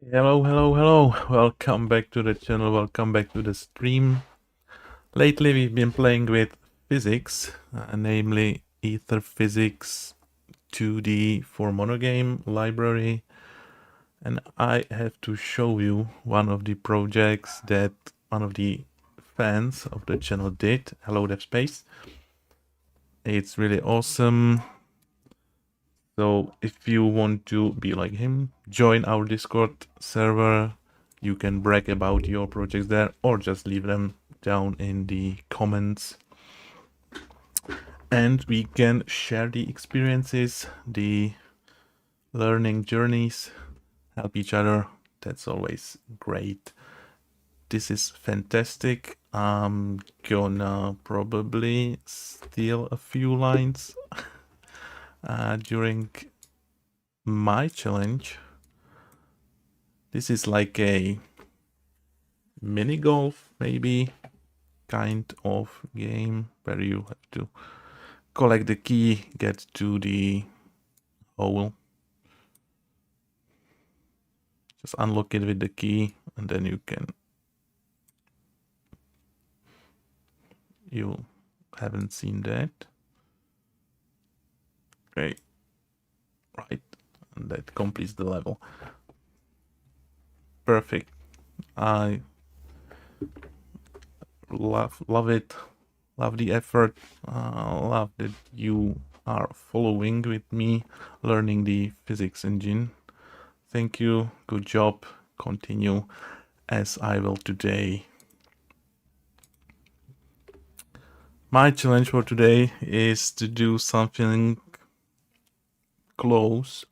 Hello, hello, hello. Welcome back to the channel. Welcome back to the stream. Lately, we've been playing with physics, namely Aether.Physics2D for MonoGame library. And I have to show you one of the projects that one of the fans of the channel did. Hello, DevSpace. It's really awesome. So if you want to be like him, join our Discord server. You can brag about your projects there or just leave them down in the comments. And we can share the experiences, the learning journeys, help each other. That's always great. This is fantastic. I'm gonna probably steal a few lines during my challenge. This is like a mini golf, maybe, kind of game where you have to collect the key, get to the hole, just unlock it with the key, and then you haven't seen that. Okay, right, and that completes the level. Perfect. I love it, love the effort, love that you are following with me, learning the physics engine. Thank you, good job, continue as I will today. My challenge for today is to do something close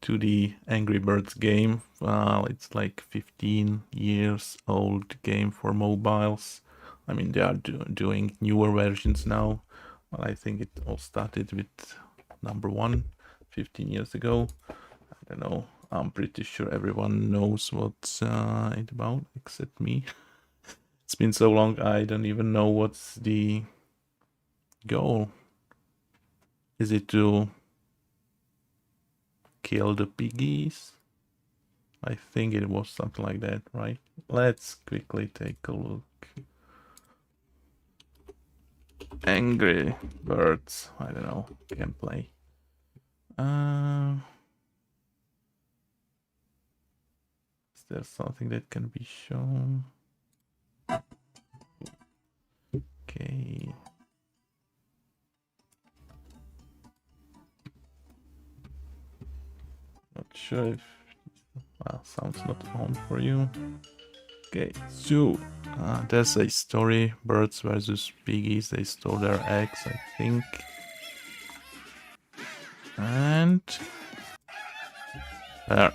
to the Angry Birds game. It's like 15 years old game for mobiles. I mean, they are doing newer versions now. Well, I think it all started with number one 15 years ago. I don't know. I'm pretty sure everyone knows what's it about except me. It's been so long, I don't even know what's the goal. Is it to kill the piggies? I think it was something like that, right? Let's quickly take a look. Angry Birds, I don't know, gameplay. Is there something that can be shown? Okay. Not sure if sounds not on for you. Okay, so there's a story: birds versus piggies. They stole their eggs, I think. And there,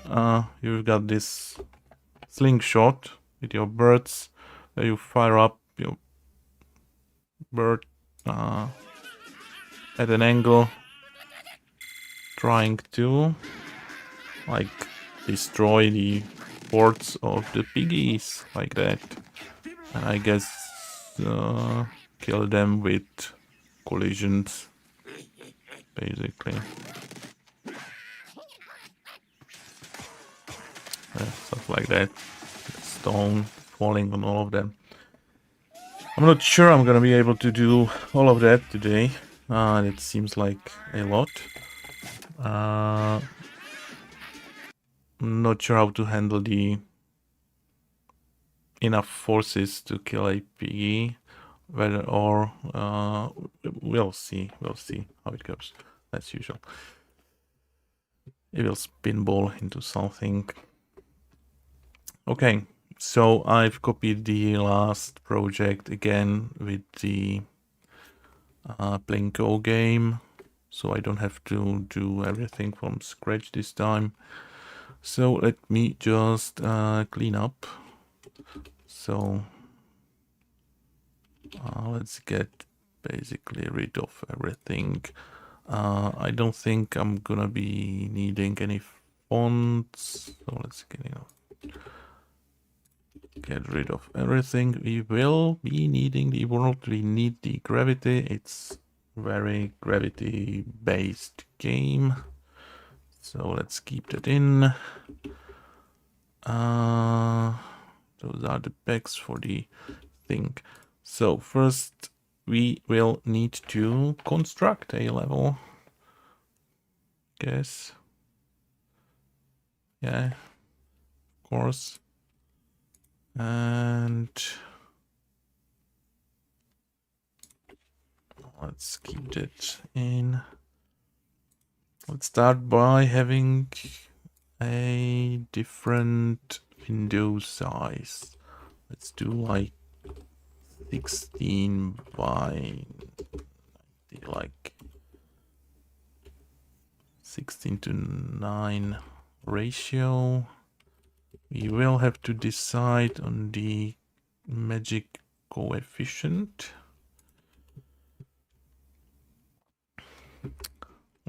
you've got this slingshot with your birds, where you fire up your bird at an angle, trying to like destroy the boards of the piggies like that, and I guess kill them with collisions, basically. Stuff like that. Stone falling on all of them. I'm not sure I'm gonna be able to do all of that today. It seems like a lot. I'm not sure how to handle the enough forces to kill a piggy. Whether or we'll see how it goes, as usual. It will spinball into something. Okay, so I've copied the last project again with the Plinko game, so I don't have to do everything from scratch this time. So let me just clean up. So let's get basically rid of everything. I don't think I'm gonna be needing any fonts, so let's get rid of everything. We will be needing the world. We need the gravity. It's very gravity based game, so let's keep that in. Those are the specs for the thing. So first we will need to construct a level. Guess. Yeah, of course. And let's keep that in. Let's start by having a different window size. Let's do like 16 by like 16 to 9 ratio. We will have to decide on the magic coefficient.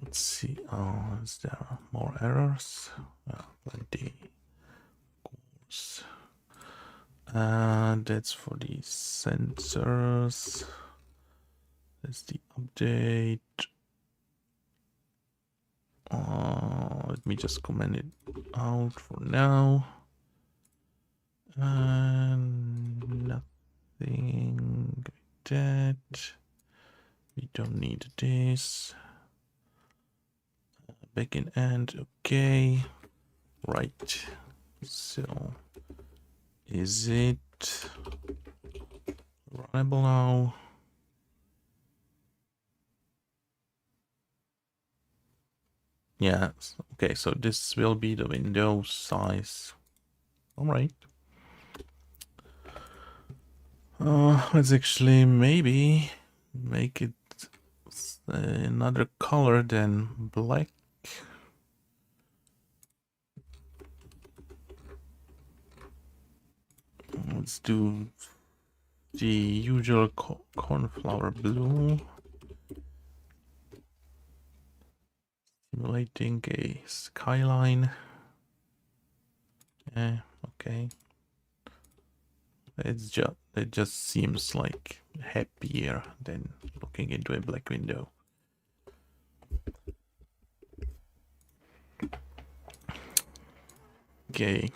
Let's see. Oh, is there more errors? Plenty. Of course. And that's for the sensors. That's the update. Let me just comment it out for now. And nothing like that. We don't need this. Backend end, okay. Right. So, is it runnable now? Yes. Okay, so this will be the window size. All right. Let's actually maybe make it another color than black. Let's do the usual cornflower blue. Simulating a skyline. Yeah, okay. It just seems like happier than looking into a black window. Okay,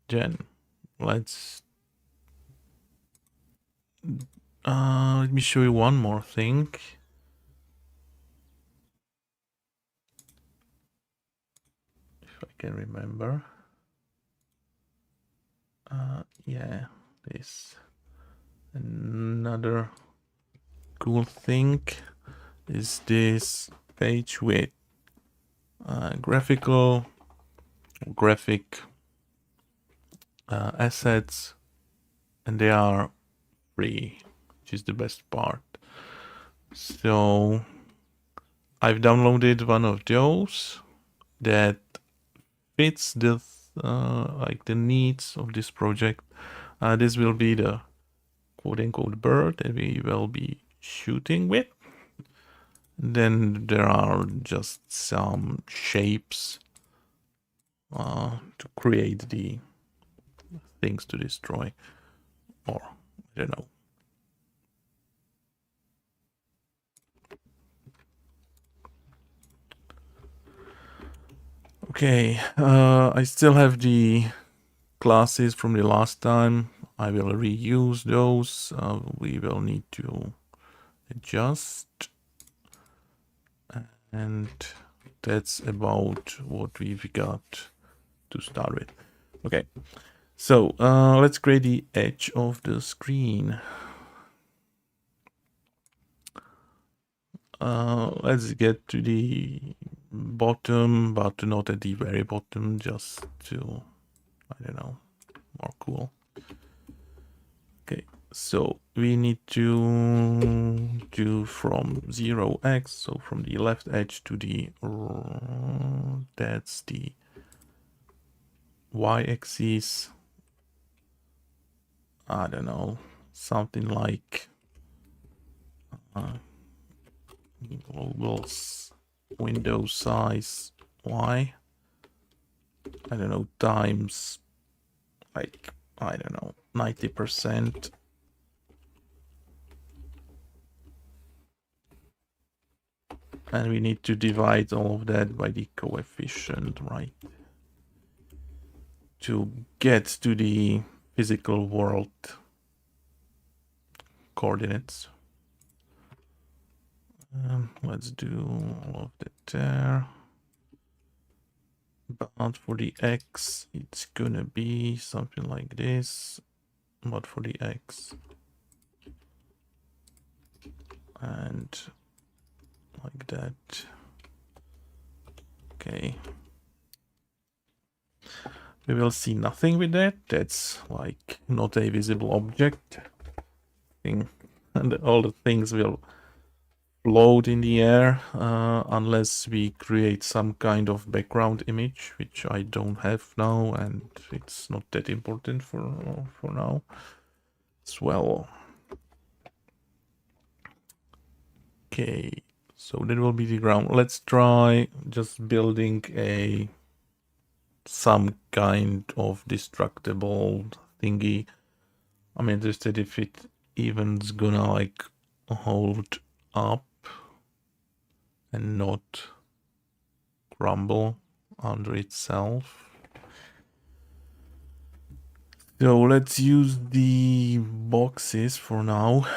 then let's let me show you one more thing. If I can remember. Yeah, this. Another cool thing is this page with graphic assets, and they are free, which is the best part. So I've downloaded one of those that fits the like the needs of this project. This will be the quote-unquote bird that we will be shooting with. Then there are just some shapes to create the things to destroy, or I don't know. Okay, I still have the classes from the last time. I will reuse those. We will need to adjust, and that's about what we've got to start with. Okay, so let's create the edge of the screen. Let's get to the bottom, but not at the very bottom, just to, I don't know, more cool. Okay, so we need to do from 0x, so from the left edge to the, that's the y-axis. I don't know, something like global window size y, I don't know, times like, I don't know, 90%. And we need to divide all of that by the coefficient, right? to get to the physical world coordinates. Let's do all of that there. But for the x, it's gonna be something like this. But for the x, and like that. Okay. We will see nothing with that. That's like not a visible object thing, and all the things will float in the air unless we create some kind of background image, which I don't have now, and it's not that important for now as well. Okay, so that will be the ground. Let's try just building some kind of destructible thingy. I'm interested if it even's gonna like hold up and not crumble under itself. So let's use the boxes for now.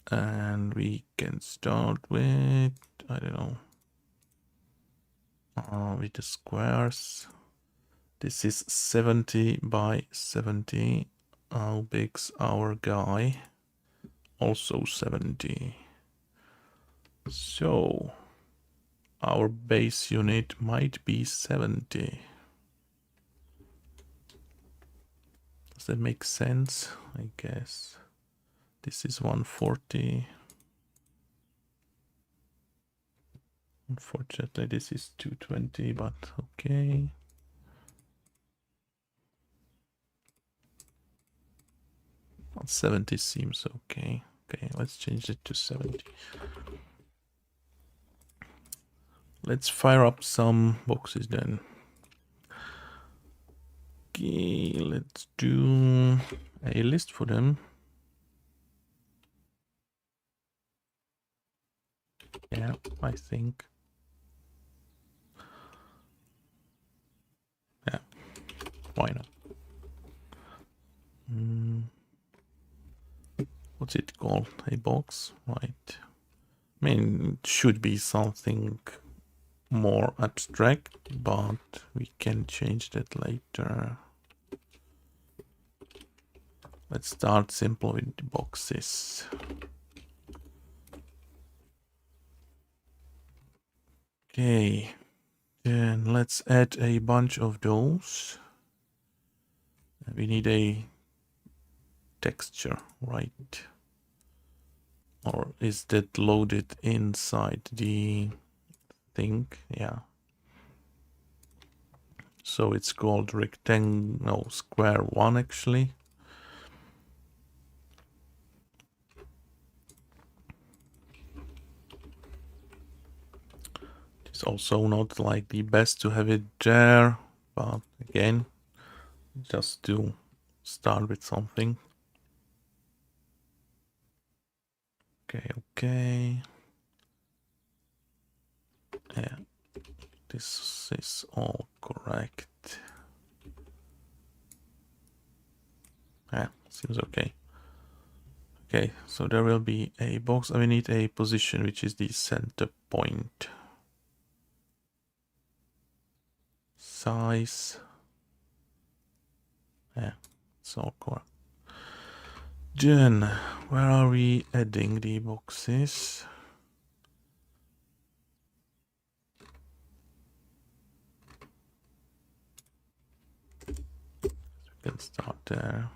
And we can start with, I don't know, with the squares. This is 70 by 70. How big's our guy? Also 70. So our base unit might be 70. Does that make sense? I guess. This is 140. Unfortunately, this is 220, but okay. Well, 70 seems okay. Okay, let's change it to 70. Let's fire up some boxes then. Okay, let's do a list for them. Yeah, I think. Yeah, why not? What's it called? A box, right? I mean, it should be something more abstract, but we can change that later. Let's start simple with the boxes. Okay, then let's add a bunch of those. We need a texture, right? Or is that loaded inside the thing? Yeah. So it's called rectangle, no, square one actually. It's also not like the best to have it there, but again, just to start with something. Okay. Yeah, this is all correct. Yeah, seems okay. Okay, so there will be a box. We need a position, which is the center point. Size. Yeah, it's all correct. Then, where are we adding the boxes? We can start there.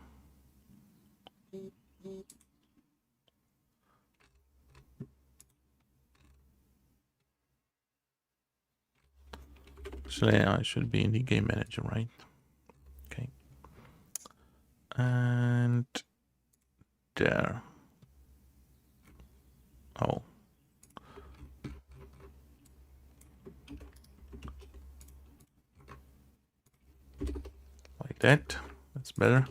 Actually, I should be in the game manager, right? Okay. And there. Oh. Like that. That's better.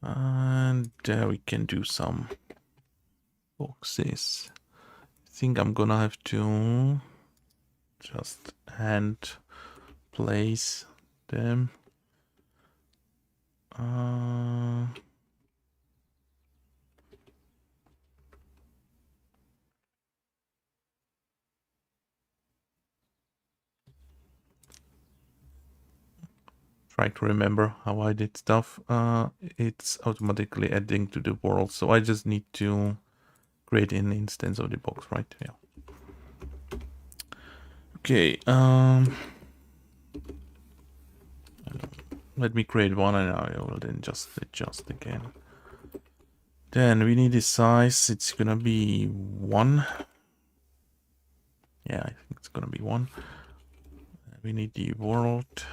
And there we can do some boxes. I think I'm gonna have to just hand place them. Try to remember how I did stuff. It's automatically adding to the world, so I just need to create an instance of the box, right? Yeah. Okay. Let me create one, and I will then just adjust again. Then we need the size. It's gonna be 1. Yeah, I think it's gonna be 1. We need the world.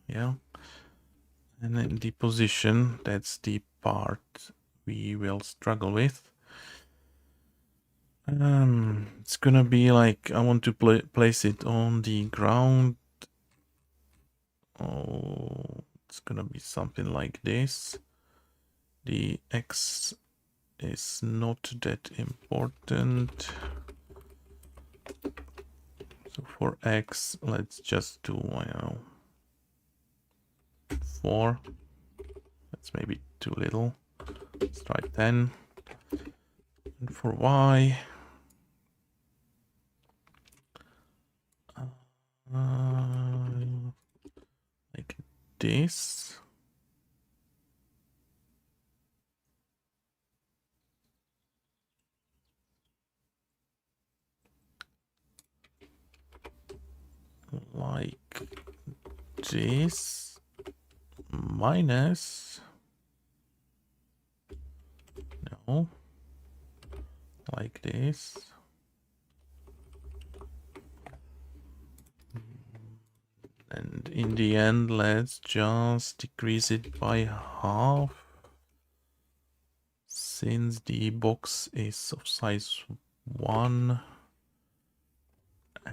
Yeah. And then the position, that's the part we will struggle with. It's gonna be like, I want to place it on the ground. Oh, it's gonna be something like this. The X is not that important. So for X, let's just do, I don't know, 4. That's maybe too little. Let's try 10. And for Y, like this. Like this. Minus. No. Like this. And in the end, let's just decrease it by half. Since the box is of size 1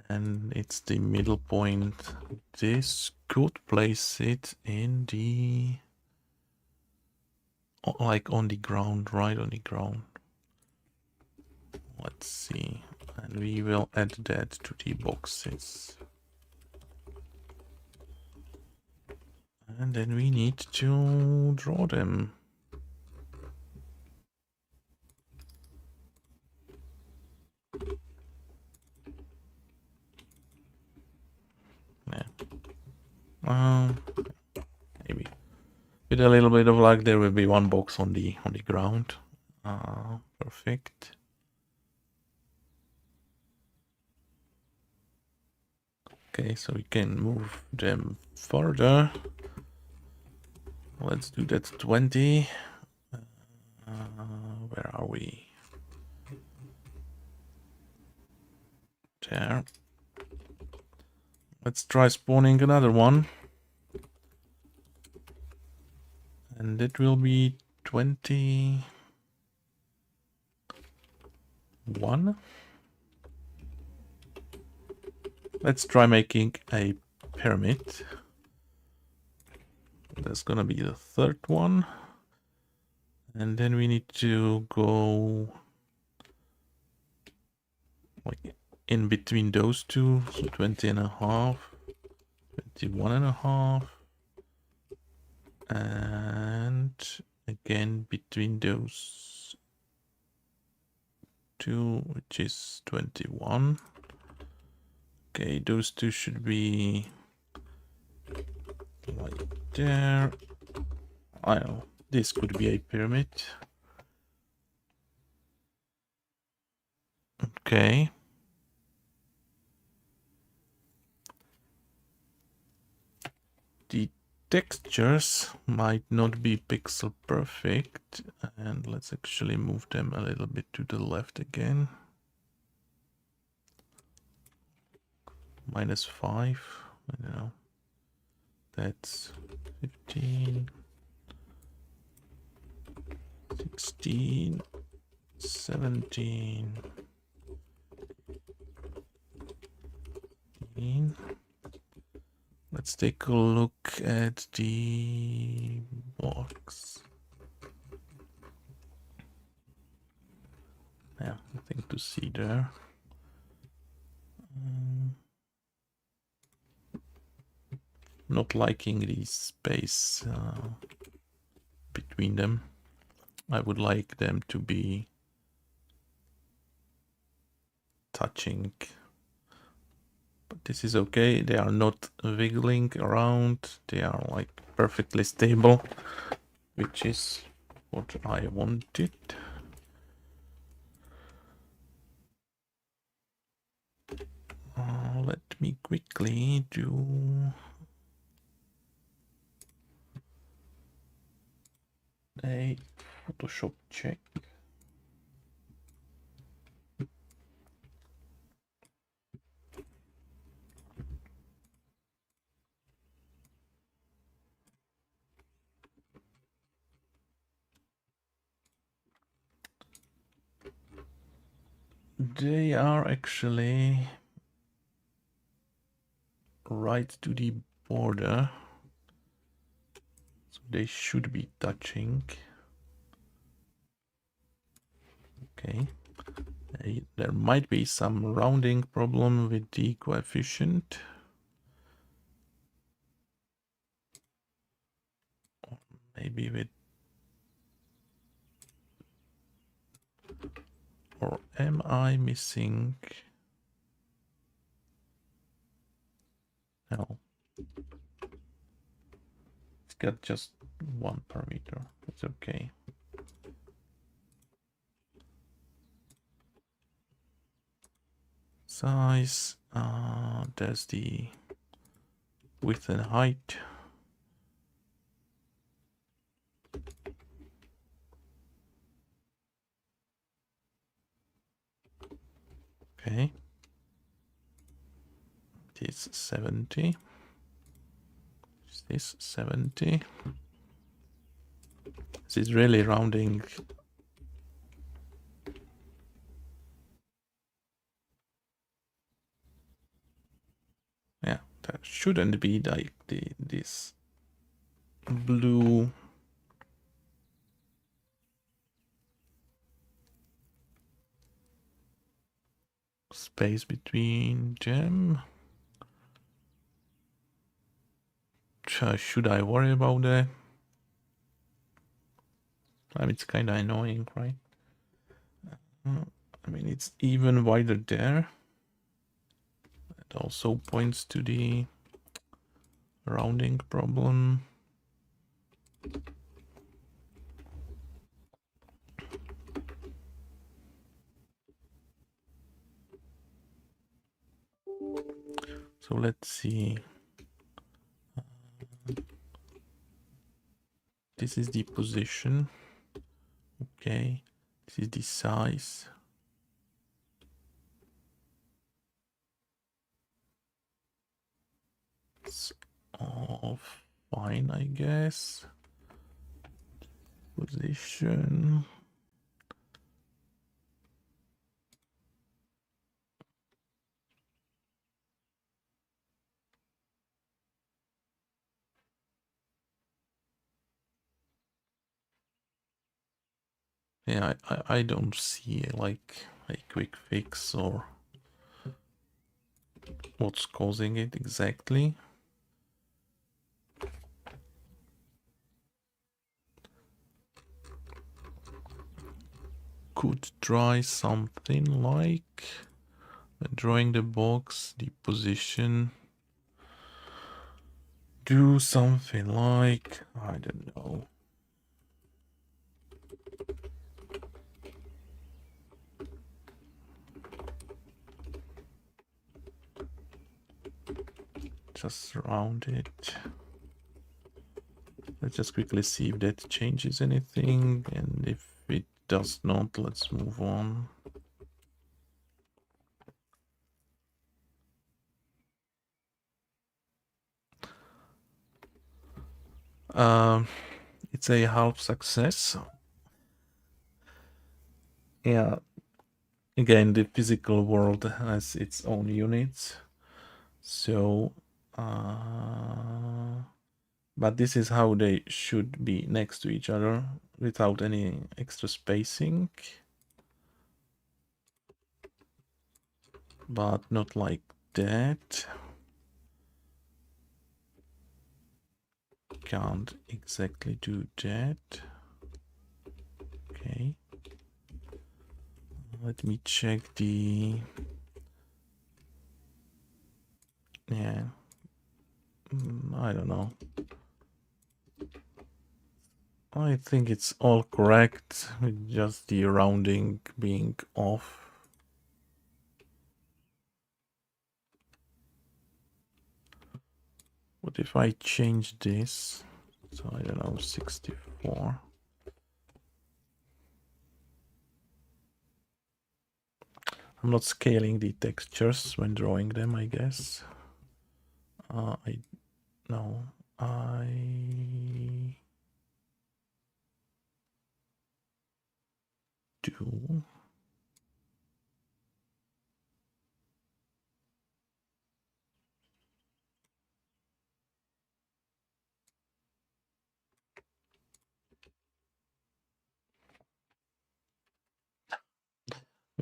and it's the middle point, this could place it in the, like on the ground, right on the ground. Let's see, and we will add that to the boxes. And then we need to draw them. Yeah. Maybe with a little bit of luck, there will be one box on the ground. Perfect. Okay, so we can move them further. Let's do that 20. Where are we? There. Let's try spawning another one. And it will be 21. Let's try making a pyramid. That's gonna be the third one. And then we need to go like in between those two. So 20 and a half, 21 and a half. And again between those two, which is 21. Okay, those two should be like there. I don't know, this could be a pyramid. Okay. The textures might not be pixel perfect, and let's actually move them a little bit to the left again. -5, I don't know. That's 15, 16, 17, 18. Let's take a look at the box. Yeah, nothing to see there. not liking the space between them. I would like them to be touching, but this is okay. They are not wiggling around. They are like perfectly stable, which is what I wanted. Let me quickly do a Photoshop check. They are actually right to the border, so they should be touching. Okay, there might be some rounding problem with the coefficient. Or maybe with, or am I missing? No, it's got just one parameter. It's okay. Size, there's the width and height. Okay, this 70. Is this 70? This is really rounding. Yeah, that shouldn't be like this blue space between them. Should I worry about that? I mean, it's kind of annoying, right? I mean, it's even wider there. It also points to the rounding problem. So let's see. This is the position. Okay. This is the size. It's all fine, I guess. Position. Yeah, I don't see like a quick fix or what's causing it exactly. Could try something like drawing the box, the position. Do something like, I don't know. Just round it. Let's just quickly see if that changes anything, and if it does not, let's move on. It's a half success. Yeah, again, the physical world has its own units, so but this is how they should be next to each other without any extra spacing, but not like that. can't exactly do that. Okay. Let me check the... Yeah. I don't know. I think it's all correct, with just the rounding being off. What if I change this? So I don't know, 64. I'm not scaling the textures when drawing them, I guess. I do.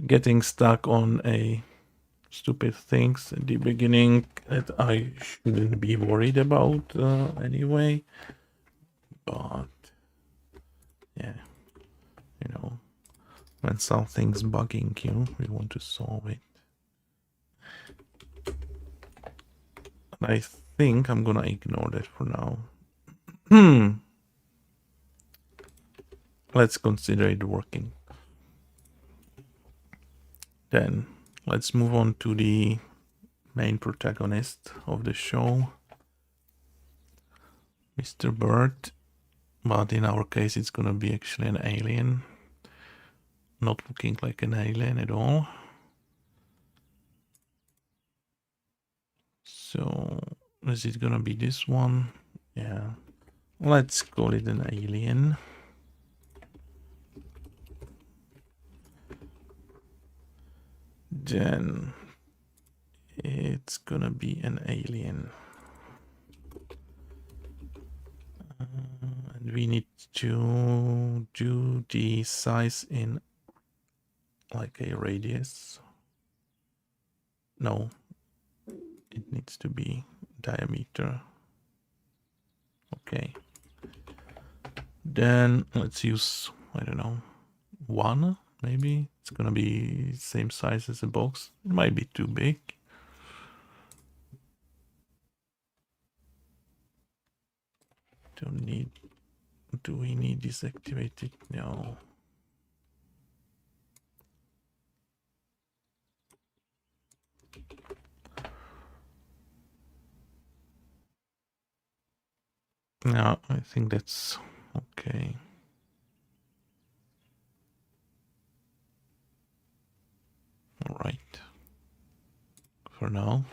Getting stuck on a stupid things at the beginning that I shouldn't be worried about anyway. But yeah, you know, when something's bugging you, you want to solve it. And I think I'm gonna ignore that for now. Let's consider it working. Then let's move on to the main protagonist of the show, Mr. Bird. But in our case, it's gonna be actually an alien. Not looking like an alien at all. So is it gonna be this one? Yeah. Let's call it an alien. Then it's gonna be an alien. And we need to do the size in like a radius. No, it needs to be diameter. Okay. Then let's use, I don't know, 1 maybe. It's gonna be same size as a box. It might be too big. Don't need. Do we need this activated? No. No, I think that's okay. All right. For now.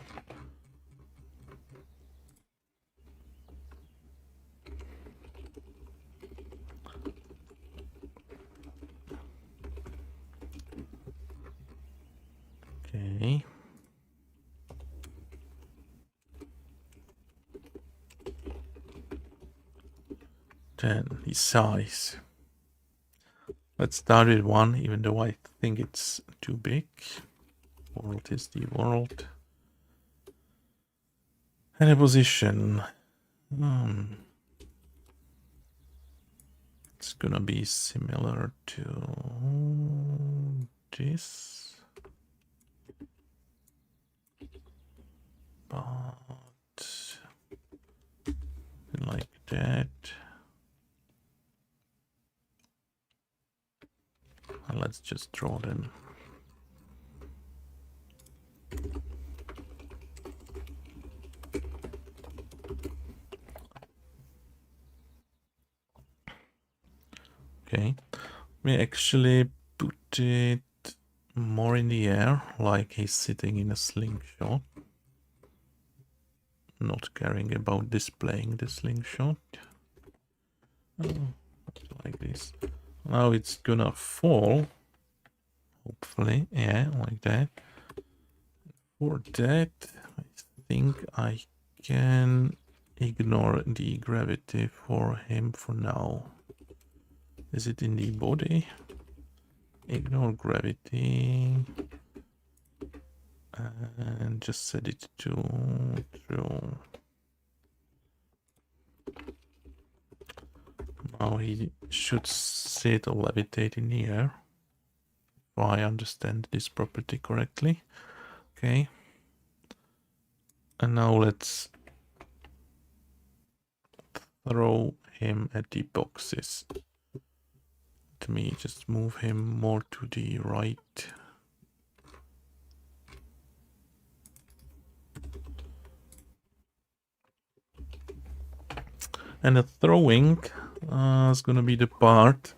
Okay. Then his size. Let's start with 1, even though I think it's too big. World is the world. And a position. It's gonna be similar to this. But like that. And let's just draw them. Okay, we actually put it more in the air, like he's sitting in a slingshot, not caring about displaying the slingshot. Like this. Now it's gonna fall, hopefully. Yeah, like that. For that, I think I can ignore the gravity for him for now. Is it in the body? Ignore gravity. And just set it to true. Oh, he should sit or levitate in here. If I understand this property correctly. Okay. And now let's throw him at the boxes. Let me just move him more to the right. And the throwing is gonna be the part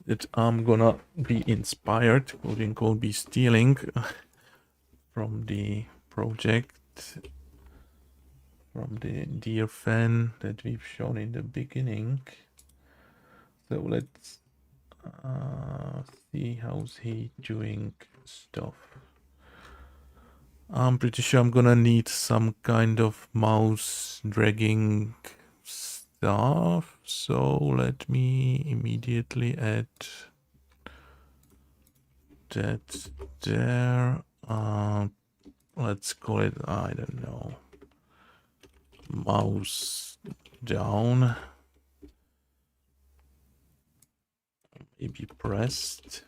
that I'm gonna be inspired, quote unquote, be stealing from the project, from the dear fan that we've shown in the beginning. So let's see how's he doing stuff. I'm pretty sure I'm gonna need some kind of mouse dragging stuff. So let me immediately add that there. Let's call it, I don't know, mouse down. Maybe pressed.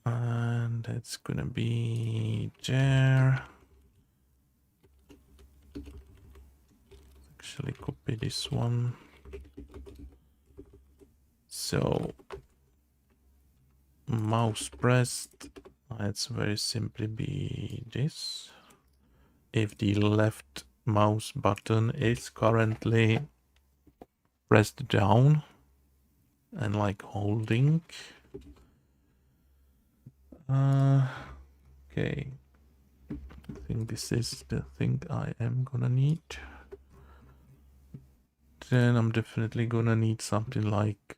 And that's gonna be there. Actually copy this one. So mouse pressed, let's very simply be this. If the left mouse button is currently pressed down and like holding, okay, I think this is the thing I am gonna need. Then I'm definitely gonna need something like,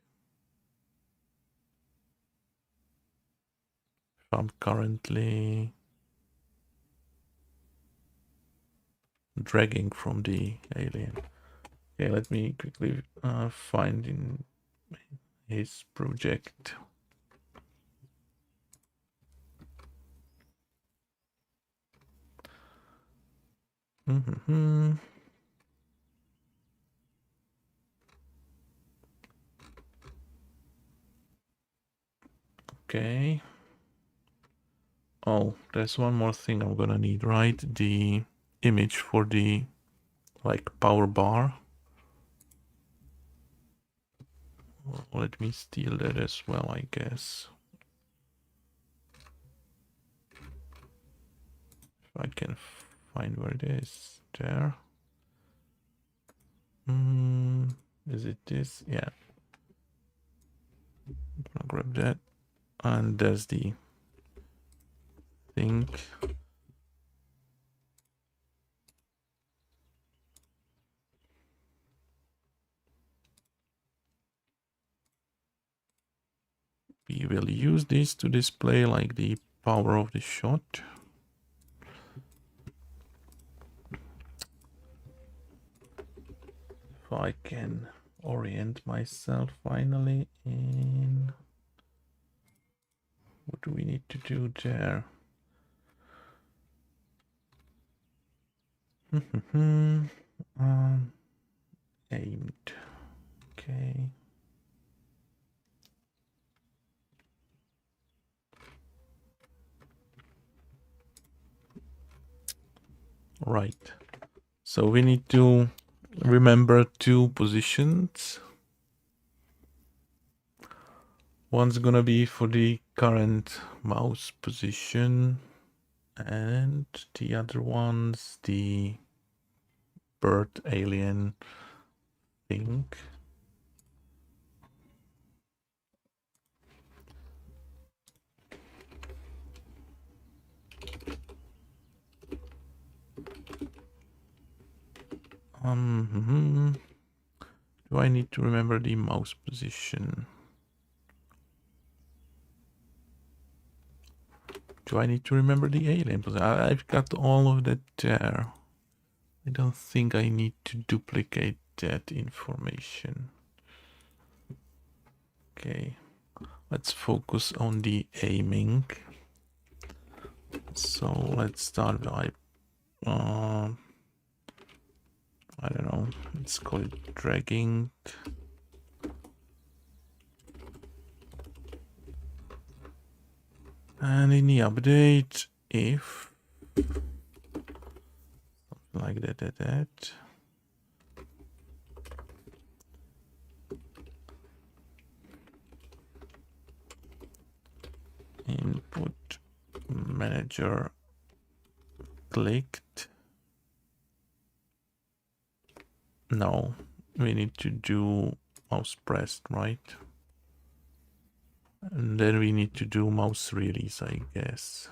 if I'm currently dragging from the alien. Okay, let me quickly find in his project. Okay. Oh, there's one more thing I'm gonna need, right? The image for the like power bar. Let me steal that as well, I guess. If I can find where it is. There. Is it this? Yeah. I'm gonna grab that. And there's the thing. We will use this to display like the power of the shot. If I can orient myself finally in, what do we need to do there? Aimed. Okay. Right. So we need to remember two positions. One's gonna be for the current mouse position, and the other one's the bird alien thing. Do I need to remember the mouse position? Do I need to remember the alien position? I've got all of that there. I don't think I need to duplicate that information. Okay, let's focus on the aiming. So let's start by I don't know, let's call it dragging. And in the update, if like that, input manager clicked. No, we need to do mouse pressed, right? And then we need to do mouse release, I guess.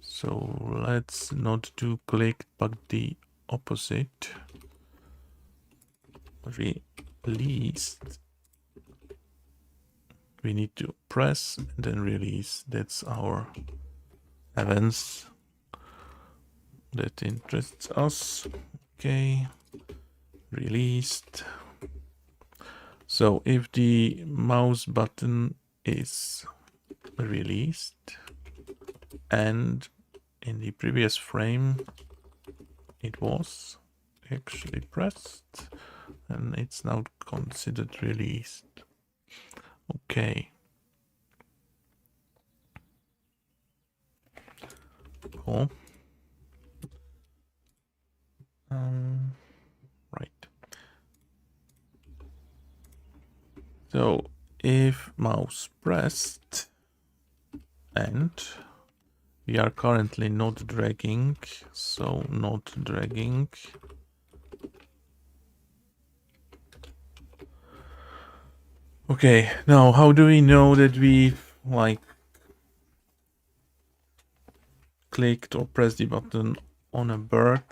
So let's not do click, but the opposite. Released. We need to press and then release. That's our events that interests us. Okay, released. So if the mouse button is released and in the previous frame it was actually pressed, and it's now considered released. Okay. Cool. Right. So if mouse pressed and we are currently not dragging, so not dragging. Okay, now how do we know that we like clicked or pressed the button on a bird?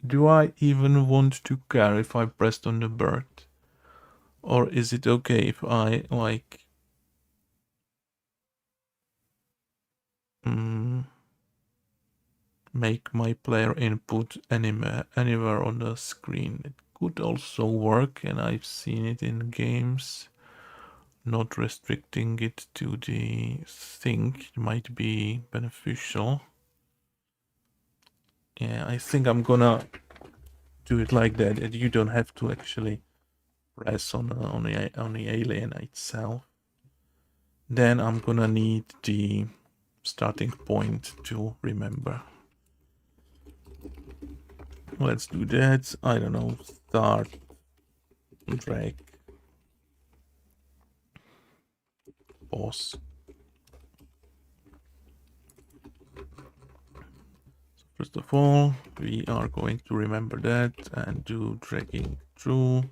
Do I even want to care if I pressed on the bird? Or is it okay if I like make my player input anywhere on the screen? It could also work, and I've seen it in games. Not restricting it to the thing might be beneficial. Yeah, I think I'm gonna do it like that, and you don't have to actually press on the alien itself. Then I'm gonna need the starting point to remember. Let's do that. I don't know, start, drag, pause. So first of all, we are going to remember that and do dragging through.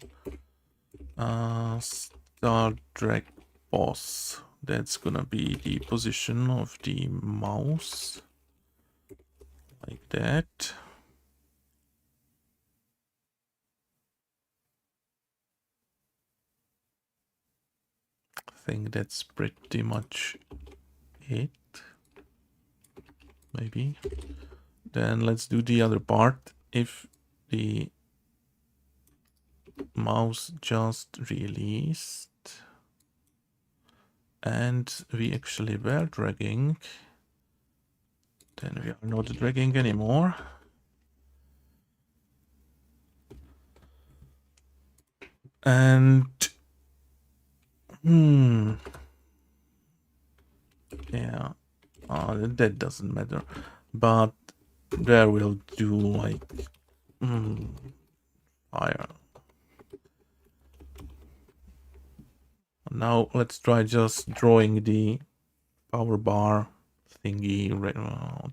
Start, drag, pause. That's gonna be the position of the mouse, like that. I think that's pretty much it. Maybe. Then let's do the other part. If the mouse just released and we actually were dragging, then we are not dragging anymore. And yeah, that doesn't matter, but there we'll do like fire. Now let's try just drawing the power bar thingy,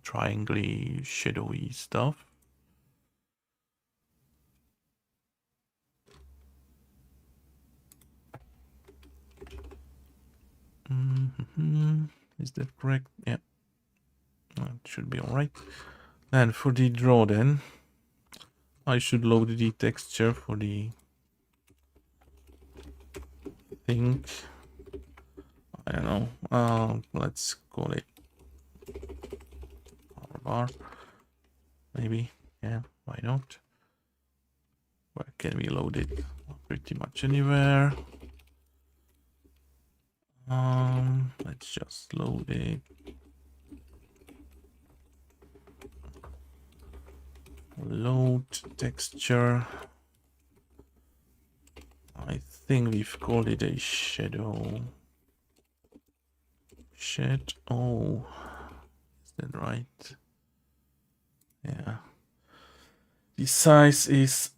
triangle shadowy stuff. Is that correct? Yeah, it should be all right. And for the draw then, I should load the texture for the thing. I don't know. Let's call it power bar. Maybe. Yeah, why not? Where can we load it? Pretty much anywhere. Let's just load it. Load texture. I think we've called it a shadow. Shadow. Is that right? Yeah. The size is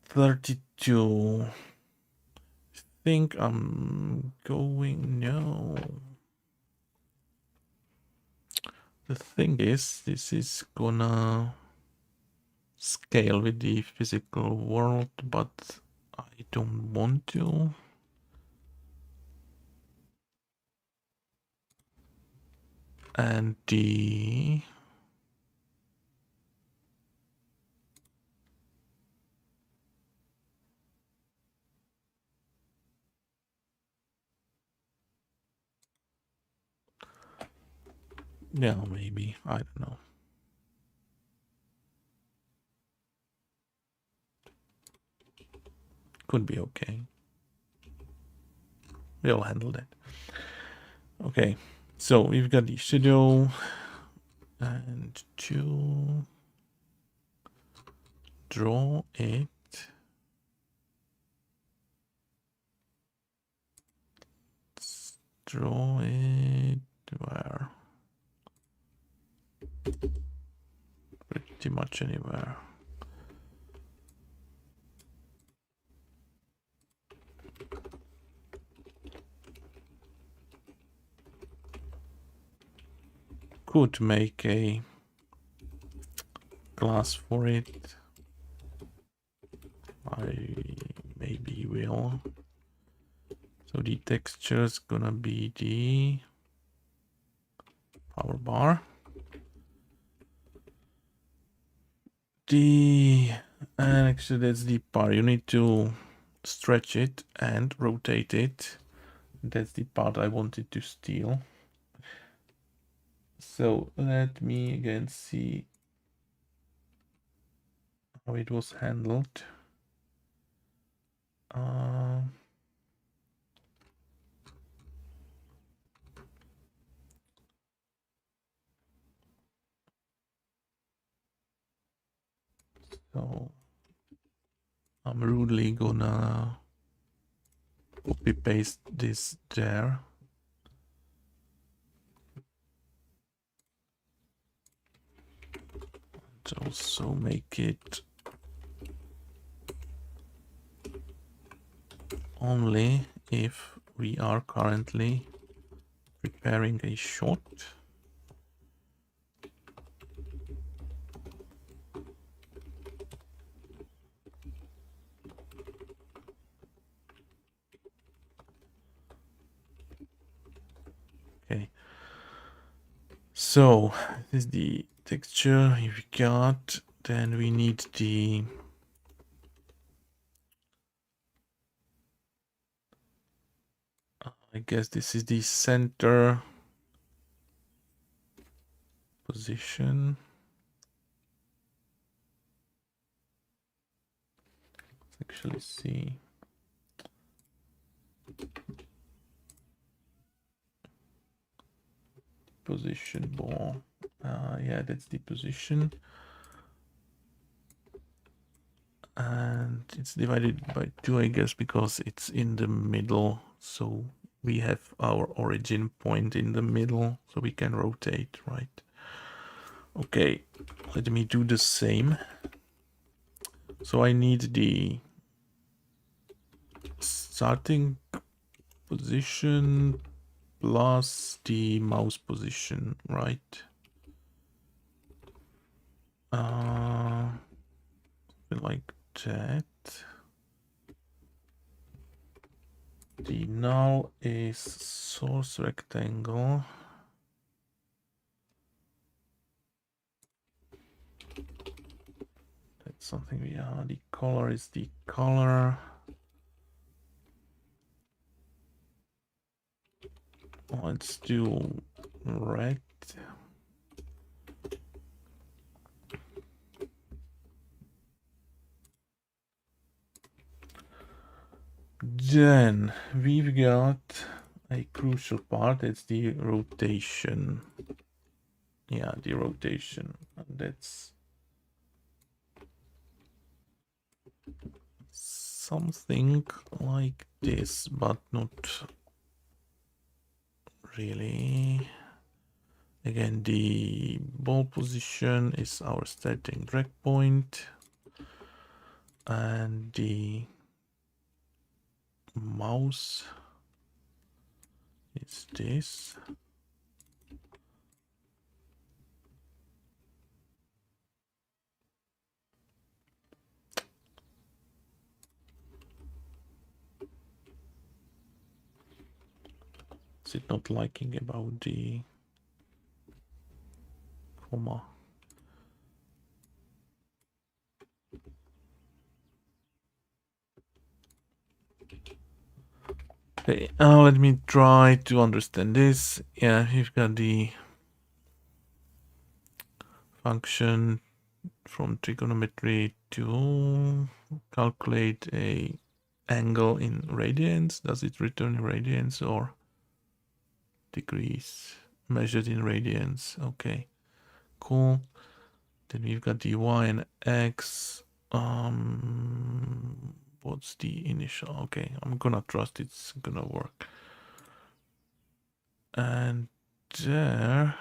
32. I think I'm going no. The thing is, this is gonna scale with the physical world, but I don't want to. And the yeah, maybe, I don't know. Could be okay. We'll handle that. Okay, so we've got the shadow and to draw it. Let's draw it where? Pretty much anywhere. Could make a class for it. I maybe will. So the texture is gonna be the power bar. And actually that's the bar. You need to stretch it and rotate it. That's the part I wanted to steal. So let me again see how it was handled. So I'm rudely gonna copy paste this there. And also make it only if we are currently preparing a shot. Okay, so this is the texture we've got. Then we need the I guess this is the center position. Let's actually see. Position ball. Yeah, that's the position. And it's divided by 2, I guess, because it's in the middle. So we have our origin point in the middle, so we can rotate, right? Okay, let me do the same. So I need the starting position plus the mouse position, right? Like that. The null is source rectangle. That's something we are. The color is the color. Let's do red. Then we've got a crucial part. It's the rotation. Yeah, the rotation. And that's something like this, but not really. Again, the ball position is our starting drag point, and the mouse is this. Is it not liking about the comma? Okay, let me try to understand this. Yeah, we've got the function from trigonometry to calculate a angle in radians. Does it return in radians or degrees measured in radians? Okay, cool. Then we've got the y and x. What's the initial? Okay, I'm gonna trust it's gonna work. And there,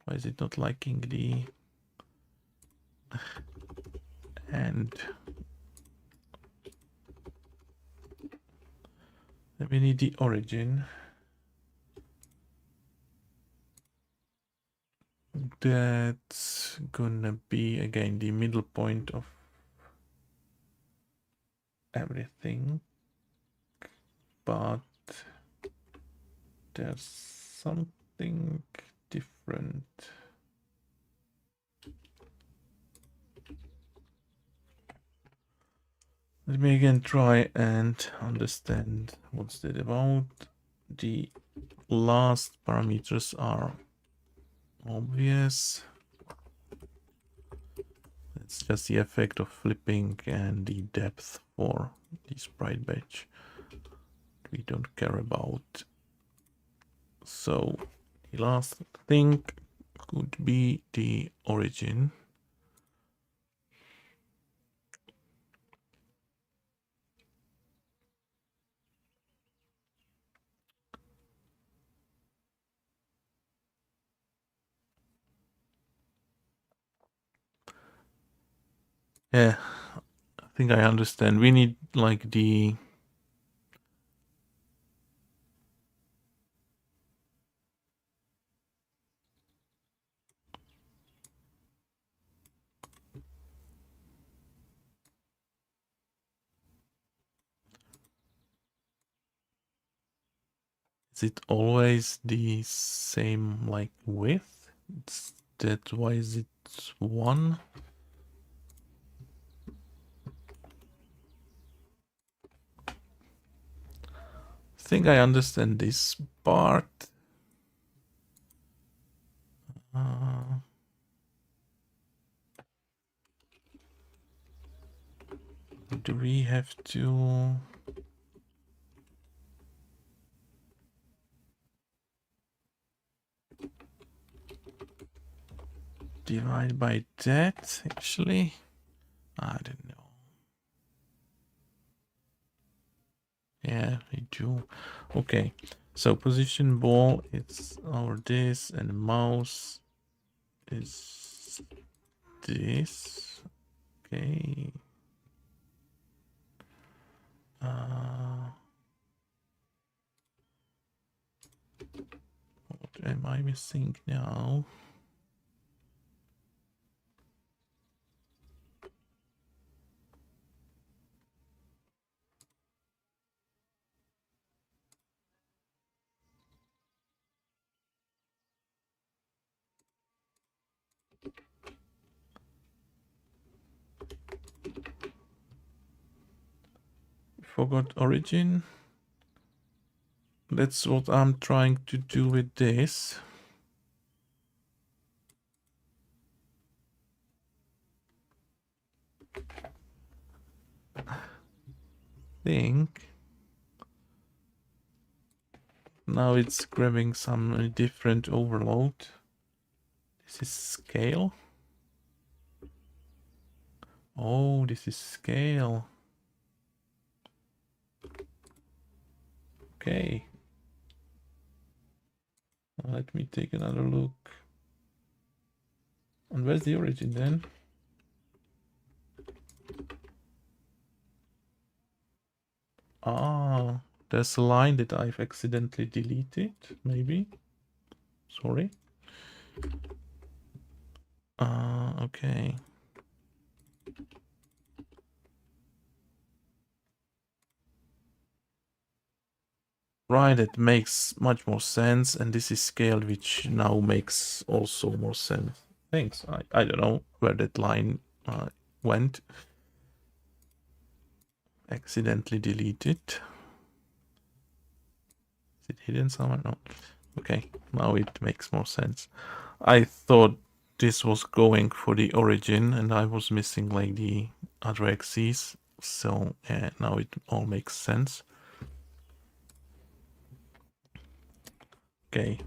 why is it not liking the and? Then we need the origin. That's gonna be again the middle point of everything, but there's something different. Let me again try and understand what's that about. The last parameters are obvious. It's just the effect of flipping and the depth for the sprite batch we don't care about. So the last thing could be the origin. Yeah, I think I understand. We need like the is it always the same like width? It's that why is it one? I think I understand this part. Do we have to divide by that actually? I don't know. Yeah, we do. Okay, so position ball is our this and mouse is this. Okay. What am I missing now? Forgot origin. That's what I'm trying to do with this. Think now it's grabbing some different overload. This is scale. Oh, this is scale. Okay. Let me take another look. And where's the origin then? Ah, there's a line that I've accidentally deleted, maybe. Sorry. Okay. Right, it makes much more sense, and this is scaled, which now makes also more sense. Thanks. I don't know where that line went. Accidentally deleted. Is it hidden somewhere? No. Okay, now it makes more sense. I thought this was going for the origin, and I was missing like the other axes. So now it all makes sense. Okay.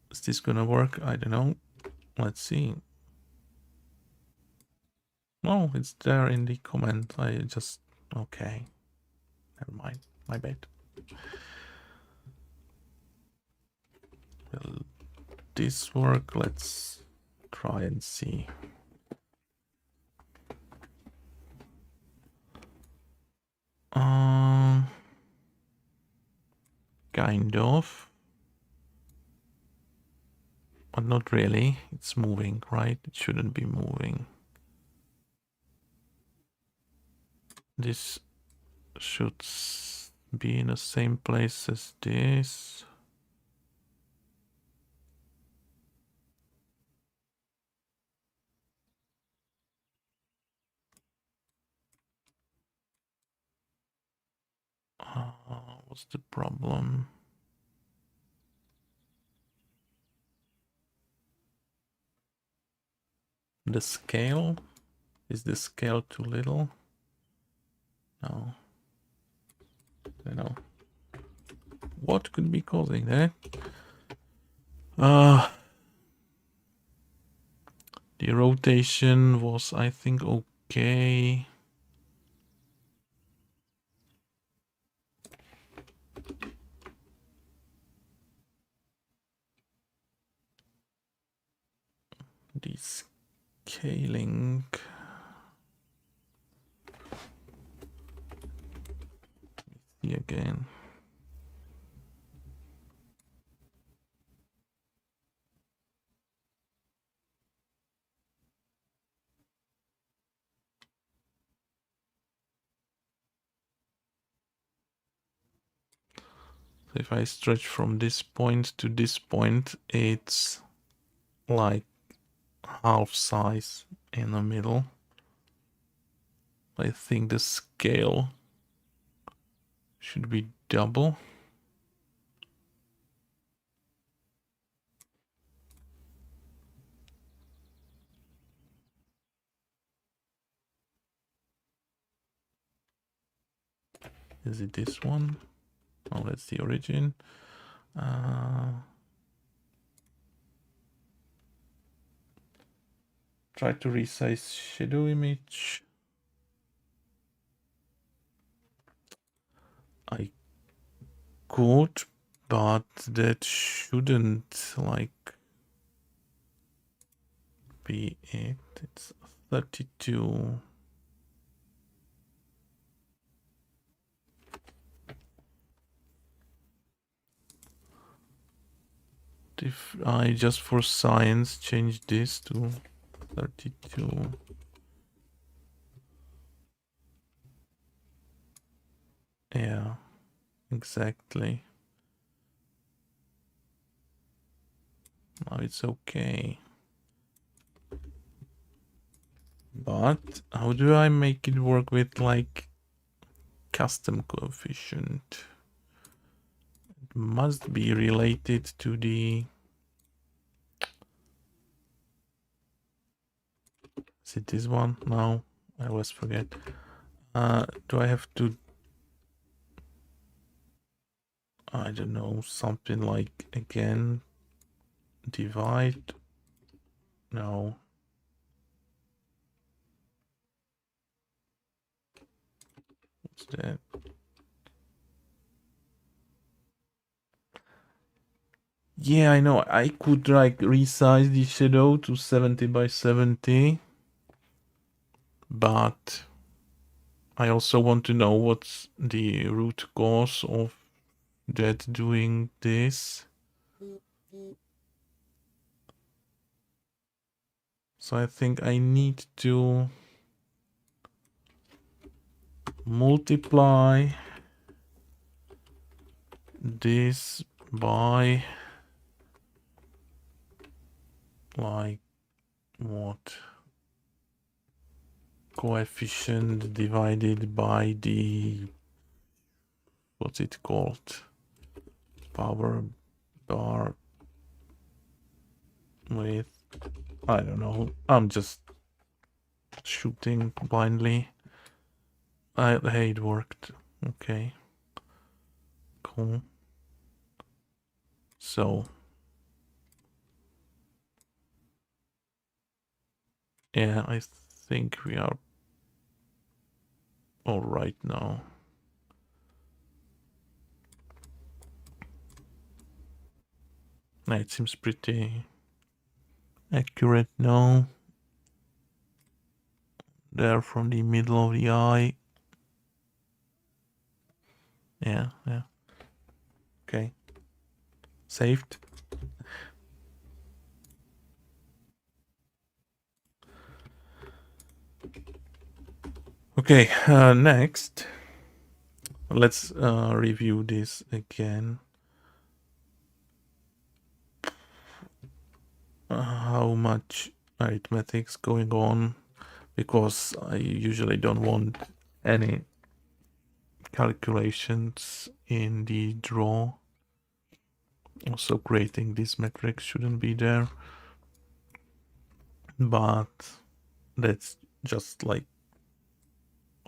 Is this gonna work? I don't know. Let's see. Oh, it's there in the comment. I just... Okay. Never mind. My bad. Will this work? Let's try and see. Kind of. But not really. It's moving, right? It shouldn't be moving. This should be in the same place as this. What's the problem? The scale? Is the scale too little? No. I know. What could be causing that? The rotation was, I think, okay. The scaling. See again. So if I stretch from this point to this point, it's like half size in the middle. I think the scale should be double. Is it this one? Oh, that's the origin. Try to resize shadow image. I could, but that shouldn't like be it. It's 32. If I just for science change this to 32. Yeah, exactly. Now it's okay. But how do I make it work with like custom coefficient? It must be related to the... Is it this one? No, I always forget. Do I have to... I don't know, something like, again, divide? No. that? Yeah, I know. I could like resize the shadow to 70 by 70, but I also want to know what's the root cause of that doing this. So I think I need to multiply this by like what? Coefficient divided by the, what's it called? Power bar with, I don't know. I'm just shooting blindly. Hey, it worked. Okay. Cool. So yeah, I think we are all right now. It seems pretty accurate now. There from the middle of the eye. Yeah, yeah. Okay. Saved. Okay, next. Let's review this again. How much arithmetic's going on, because I usually don't want any calculations in the draw. Also creating this metric shouldn't be there, but that's just like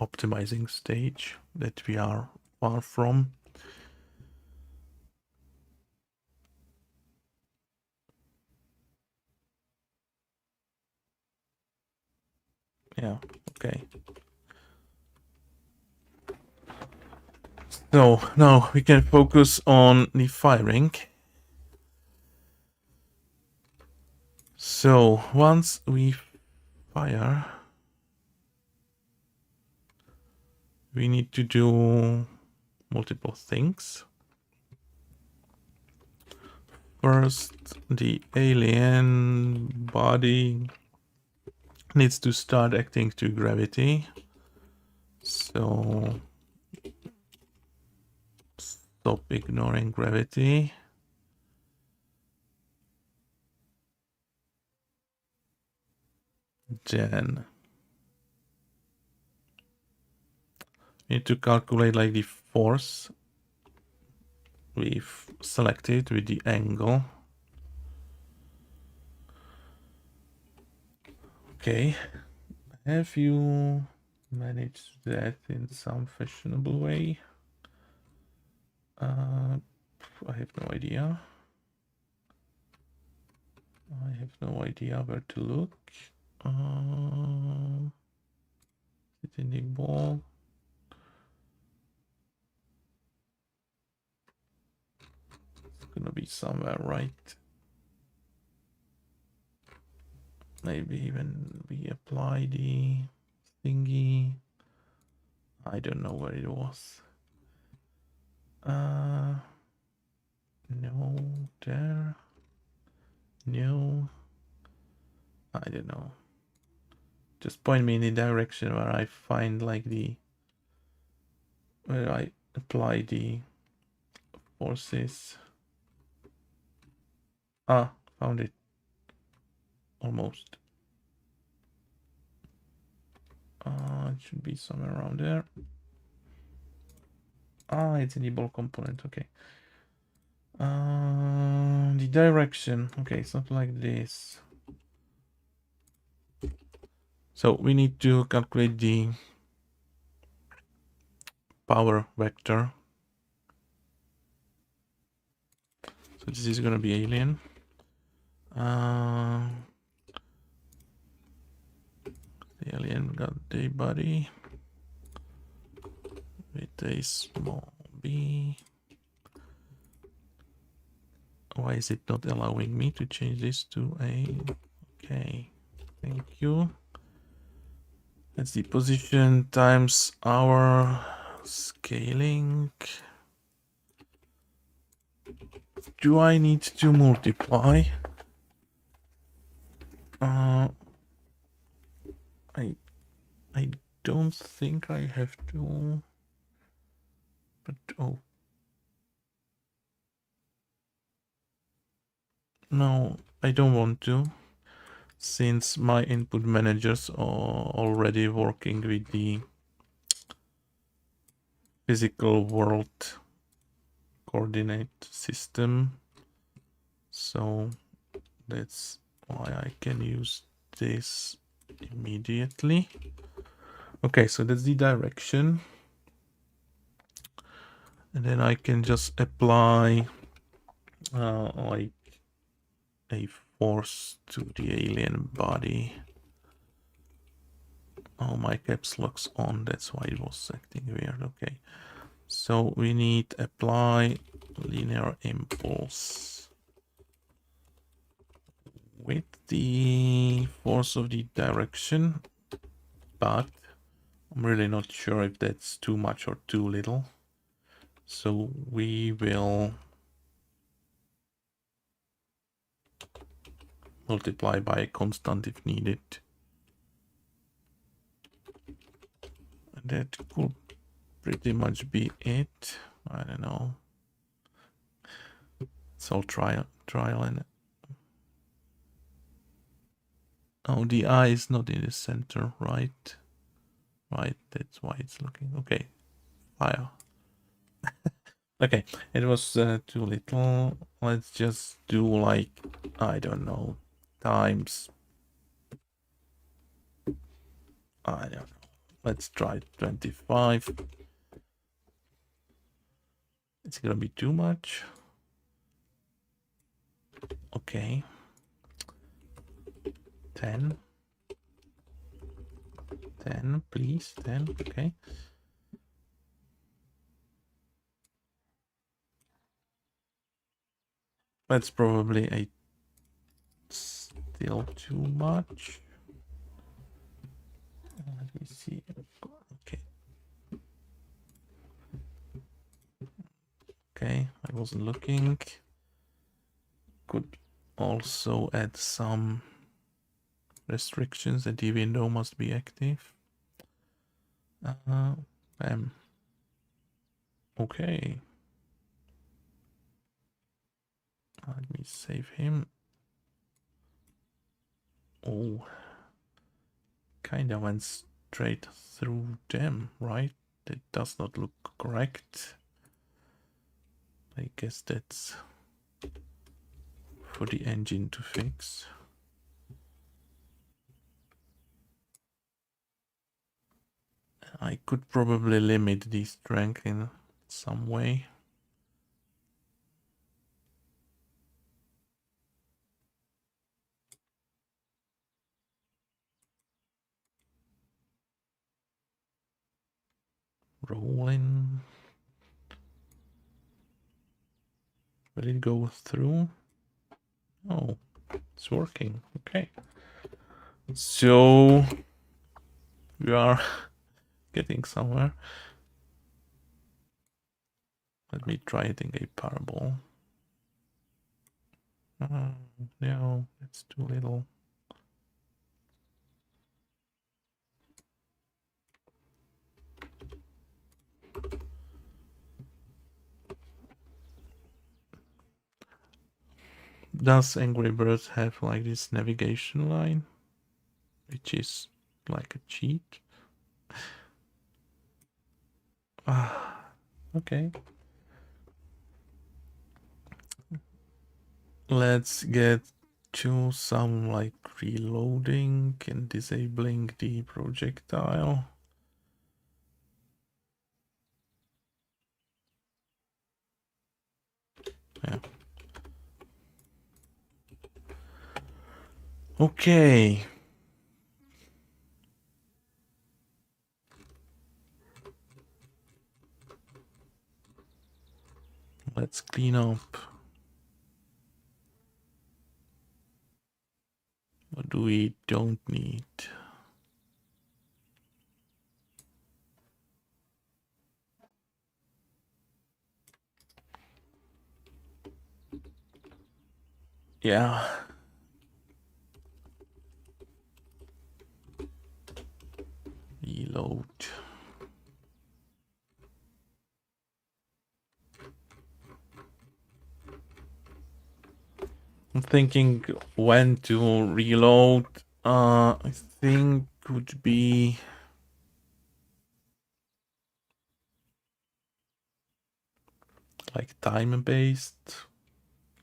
optimizing stage that we are far from. Yeah, okay. So now we can focus on the firing. So once we fire, we need to do multiple things. First, the alien body needs to start acting to gravity. So stop ignoring gravity. Then we need to calculate like the force we've selected with the angle. Okay, have you managed that in some fashionable way? I have no idea. I have no idea where to look. Is it in the ball? It's gonna be somewhere, right? Maybe even we apply the thingy. I don't know where it was. No, there. No. I don't know. Just point me in the direction where I find like the, where I apply the forces. Ah, found it. Almost. It should be somewhere around there. Ah, it's in the ball component. Okay. The direction. Okay, something like this. So we need to calculate the power vector. So this is gonna be alien. The alien got the body. stay small b. Why is it not allowing me to change this to a? Okay, thank you. That's the position times our scaling. Do I need to multiply? I don't think I have to, but oh. No, I don't want to, since my input managers are already working with the physical world coordinate system. So that's why I can use this immediately. Okay, so that's the direction. And then I can just apply like a force to the alien body. Oh, my caps lock's on, that's why it was acting weird. Okay, so we need apply linear impulse with the force of the direction, but I'm really not sure if that's too much or too little. So we will multiply by a constant if needed. And that could pretty much be it. I don't know. It's all trial and... Oh, the eye is not in the center, right? Right, that's why it's looking... Okay, fire. Okay, it was too little. Let's just do like, I don't know, times... I don't know. Let's try 25. It's gonna be too much. Okay. 10. 10, please. 10, okay. That's probably a still too much. Let me see. Okay. Okay, I wasn't looking. Could also add some restrictions that the window must be active. Bam. Okay. Let me save him. Oh, kinda went straight through them, right? That does not look correct. I guess that's for the engine to fix. I could probably limit the strength in some way. Rolling. Will it go through? Oh, it's working. Okay. So we are getting somewhere. Let me try hitting a parabol. No, it's too little. Does Angry Birds have like this navigation line, which is like a cheat? Okay. Let's get to some like reloading and disabling the projectile. Yeah. Okay. Let's clean up. What do we don't need? Yeah. Reload. I'm thinking when to reload. I think would be like time-based.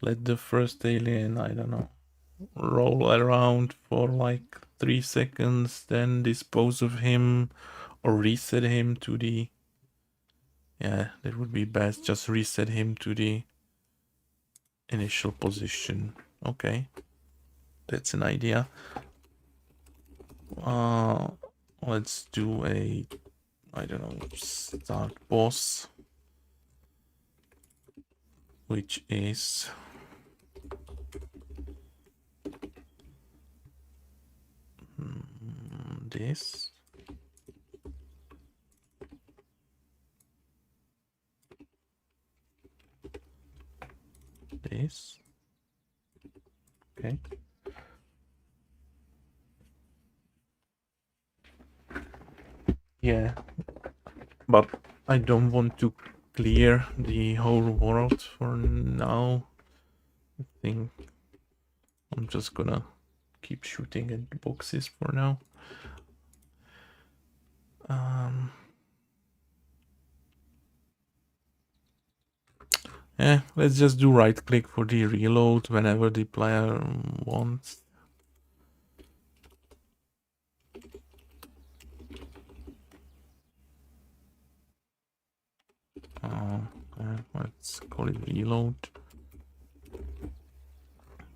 Let the first alien, I don't know, roll around for like 3 seconds, then dispose of him or reset him to the... Yeah, that would be best. Just reset him to the initial position. Okay, that's an idea. Let's do a, I don't know, start boss, which is this. This. Okay. Yeah, but I don't want to clear the whole world for now. I think I'm just gonna keep shooting at the boxes for now. Yeah, let's just do right click for the reload whenever the player wants. Let's call it reload.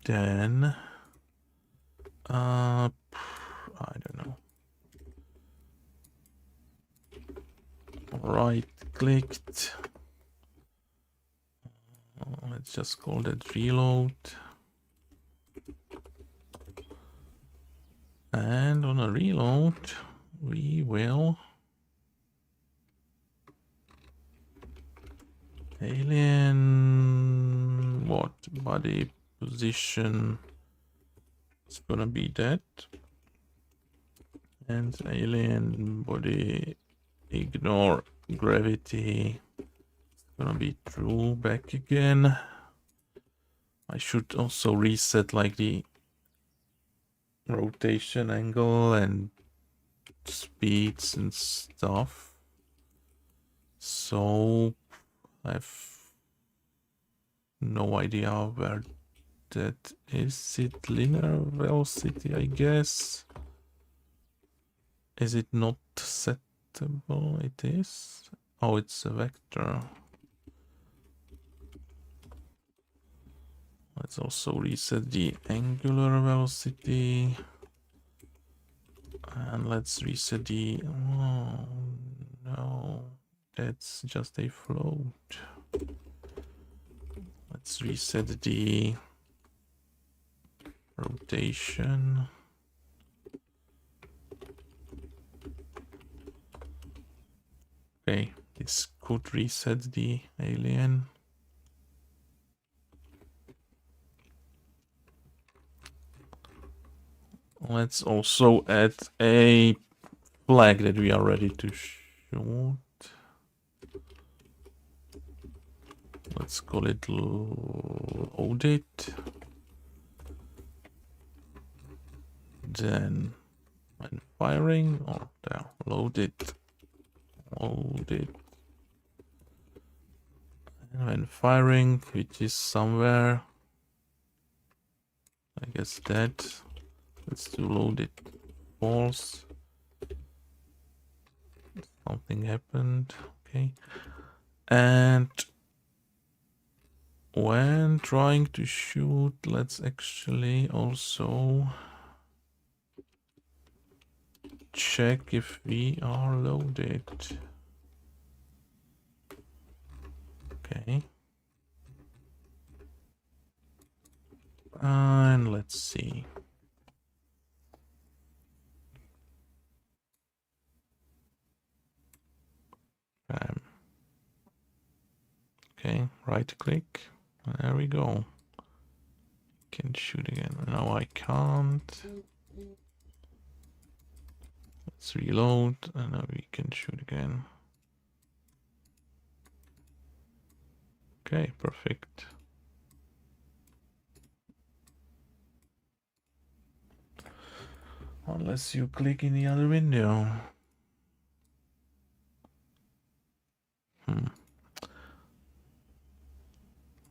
Then I don't know. Right clicked. Let's just call that reload. And on a reload, we will alien what body position is gonna be that, and alien body ignore gravity gonna be true back again. I should also reset like the rotation angle and speeds and stuff. So I have no idea where that is. It linear velocity, I guess. Is it not settable? It is. Oh, it's a vector. Let's also reset the angular velocity. And let's reset the... Oh, no. That's just a float. Let's reset the rotation. Okay, this could reset the alien. Let's also add a flag that we are ready to shoot. Let's call it loaded. Then when firing, or there, loaded. And when firing, which is somewhere, I guess that. Let's do loaded false. Something happened. Okay. And when trying to shoot, let's actually also check if we are loaded. Okay. And let's see. Okay, right click. There we go. Can shoot again. No, I can't. Let's reload, and now we can shoot again. Okay, perfect. Unless you click in the other window.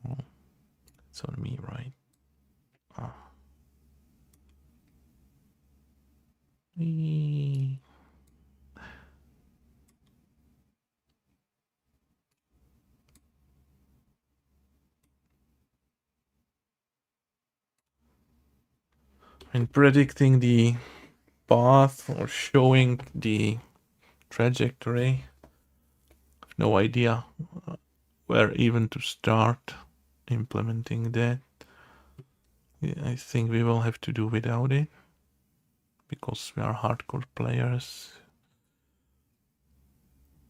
Oh, it's on me, right? Ah. Eee. And predicting the path or showing the trajectory. No idea where even to start implementing that. Yeah, I think we will have to do without it because we are hardcore players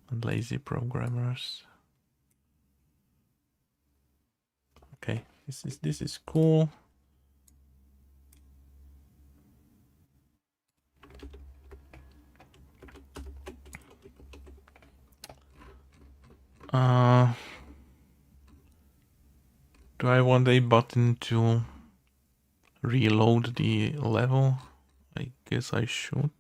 and lazy programmers. Okay, this is cool. Do I want a button to reload the level? I guess I should.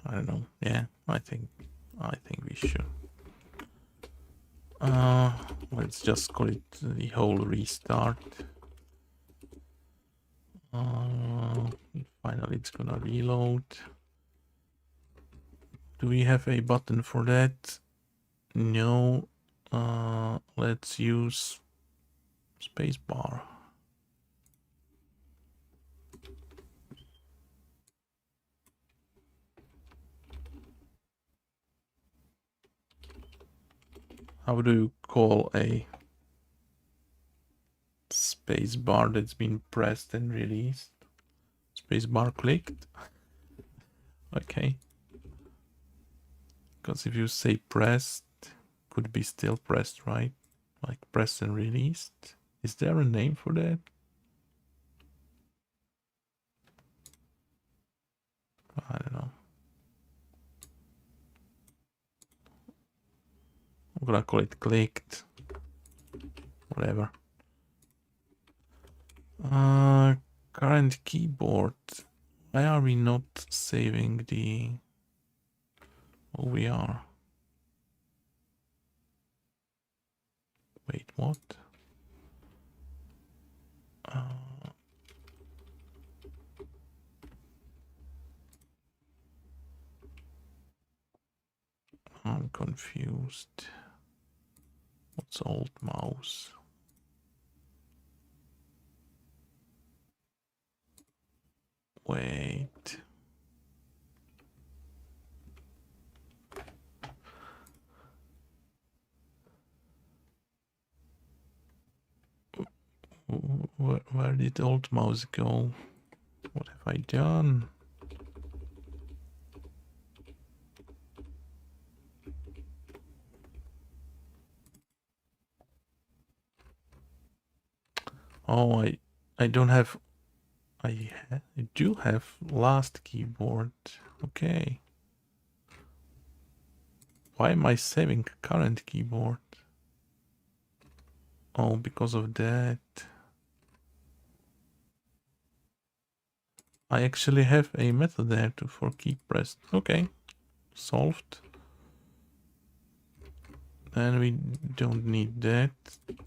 I don't know. Yeah, I think we should. Let's just call it the whole restart. Finally, it's gonna reload. Do we have a button for that? No. Let's use spacebar. How do you call a spacebar that's been pressed and released? Spacebar clicked? Okay. Because if you say pressed, could be still pressed, right? Like pressed and released. Is there a name for that? I don't know. I'm gonna call it clicked. Whatever. Current keyboard. Why are we not saving the... Oh, we are. Wait, what? I'm confused. What's alt mouse? Wait. Where did alt mouse go? What have I done? Oh, I don't have... I do have last keyboard. Okay. Why am I saving current keyboard? Oh, because of that. I actually have a method there for key pressed. Okay, solved. And we don't need that.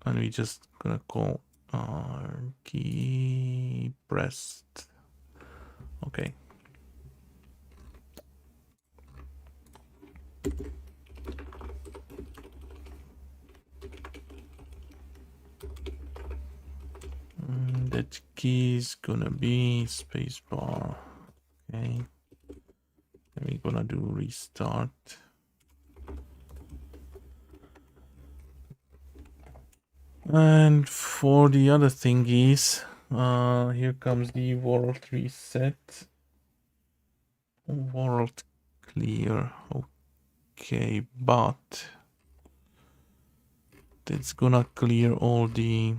And we just gonna call key pressed. Okay. That key is gonna be spacebar. Okay. And we're gonna do restart. And for the other thingies, here comes the world reset. World clear. Okay, but it's gonna clear all the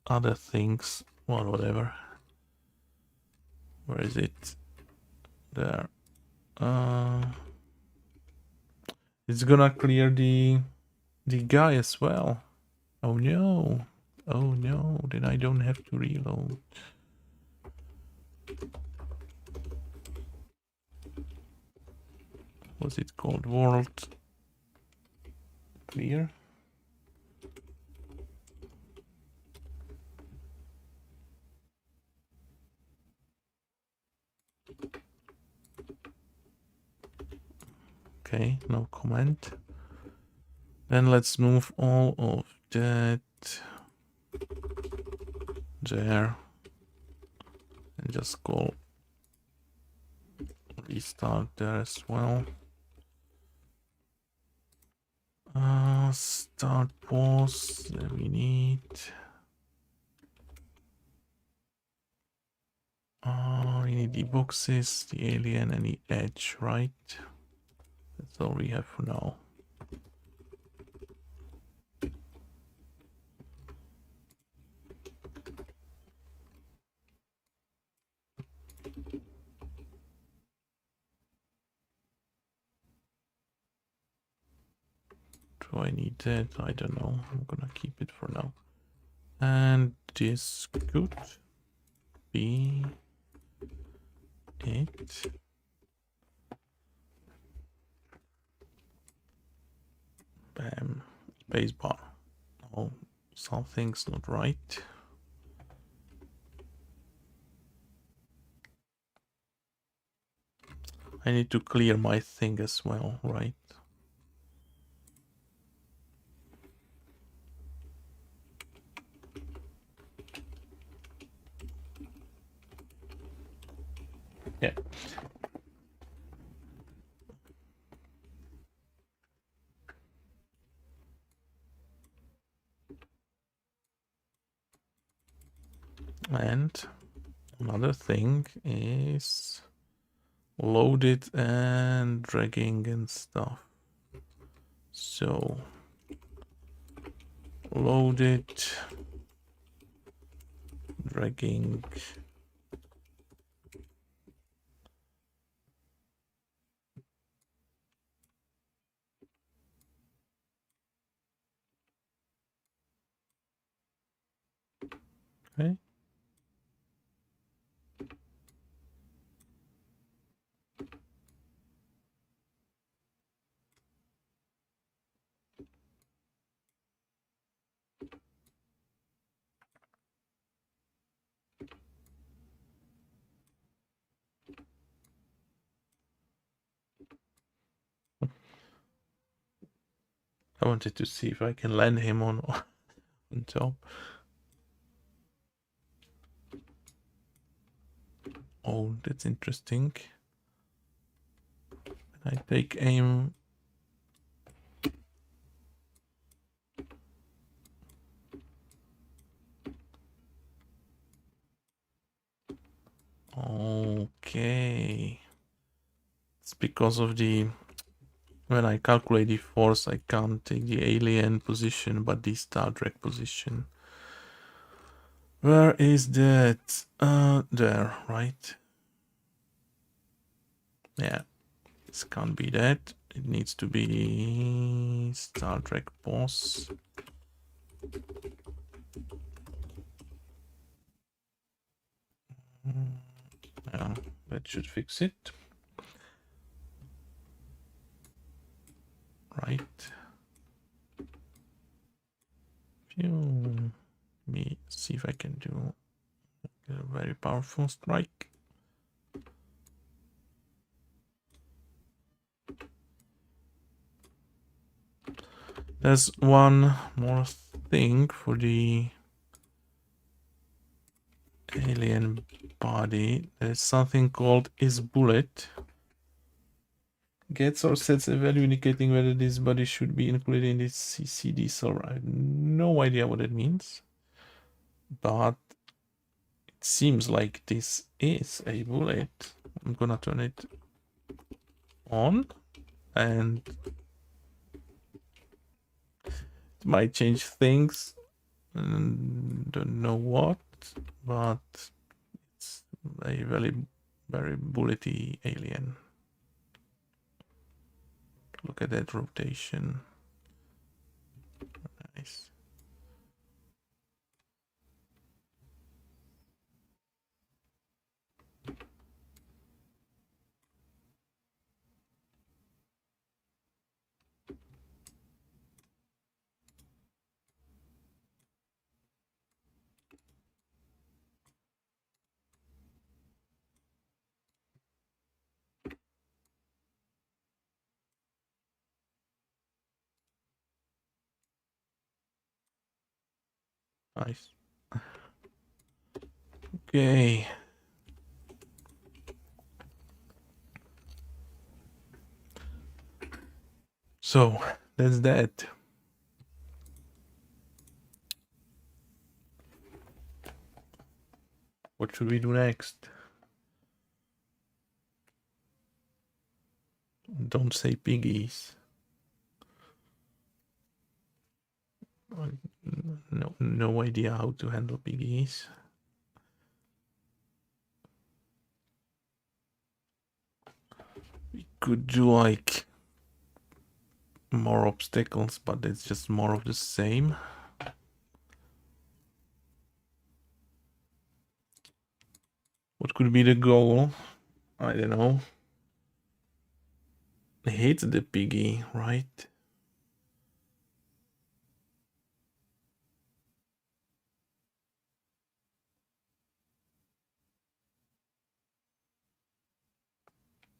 other things. Well, whatever. Where is it? There. It's gonna clear the guy as well. Oh no. Oh no, then I don't have to reload. What's it called? World clear? Okay, no comment. Then let's move all of that there and just call restart there as well. Start pause. Then we need the boxes, the alien, and the edge, right? That's all we have for now. Do I need that? I don't know. I'm gonna keep it for now. And this could be it. Bam. Spacebar. Oh, something's not right. I need to clear my thing as well, right? Yeah. And another thing is load it and dragging and stuff. So load it, dragging. Okay. I wanted to see if I can land him on top. Oh, that's interesting. I take aim. Okay. It's because of the when I calculate the force, I can't take the alien position, but the Star Trek position. Where is that? There, right? Yeah, this can't be that. It needs to be Star Trek boss. Yeah, that should fix it. Right. Let me see if I can do a very powerful strike. There's one more thing for the alien body. There's something called is bullet. Gets or sets a value indicating whether this body should be included in this CCD server. I have no idea what it means, but it seems like this is a bullet. I'm gonna turn it on, and it might change things. Don't know what, but it's a very bullety alien. Look at that rotation. Nice. Nice. Okay. So that's that. What should we do next? Don't say piggies. No idea how to handle piggies. We could do like more obstacles, but it's just more of the same. What could be the goal? I don't know. Hit the piggy, right?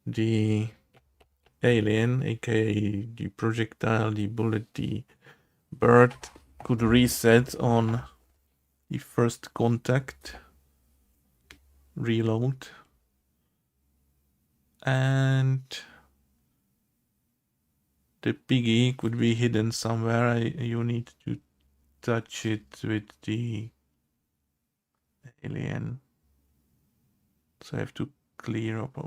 The alien, aka the projectile, the bullet, the bird, could reset on the first contact, reload, and the piggy could be hidden somewhere. You need to touch it with the alien. So I have to clear up.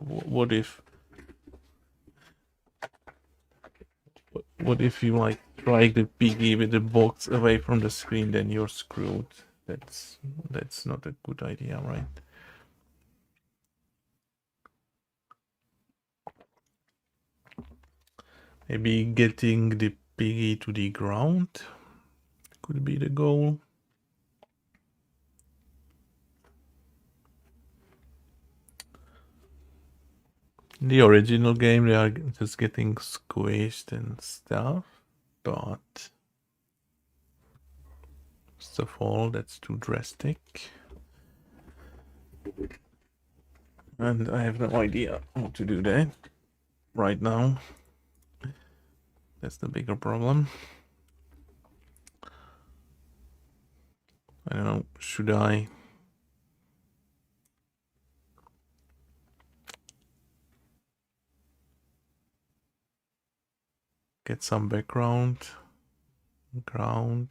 What if you like drag the piggy with the box away from the screen? Then you're screwed. That's not a good idea, right? Maybe getting the piggy to the ground could be the goal. In the original game, they are just getting squished and stuff, but first of all, that's too drastic. And I have no idea how to do that right now. That's the bigger problem. I don't know, should I get some background? Ground.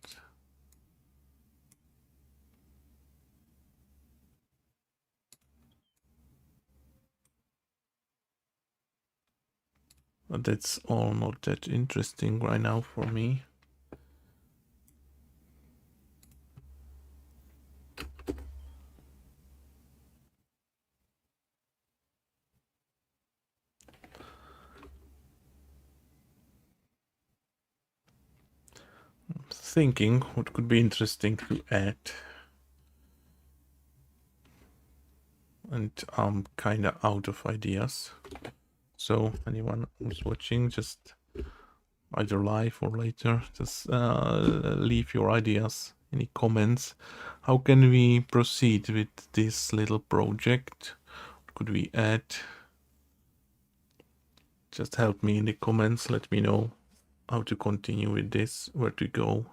But that's all not that interesting right now for me. Thinking what could be interesting to add. And I'm kind of out of ideas. So anyone who's watching, just either live or later, just leave your ideas, any comments. How can we proceed with this little project? What could we add? Just help me in the comments. Let me know how to continue with this, where to go.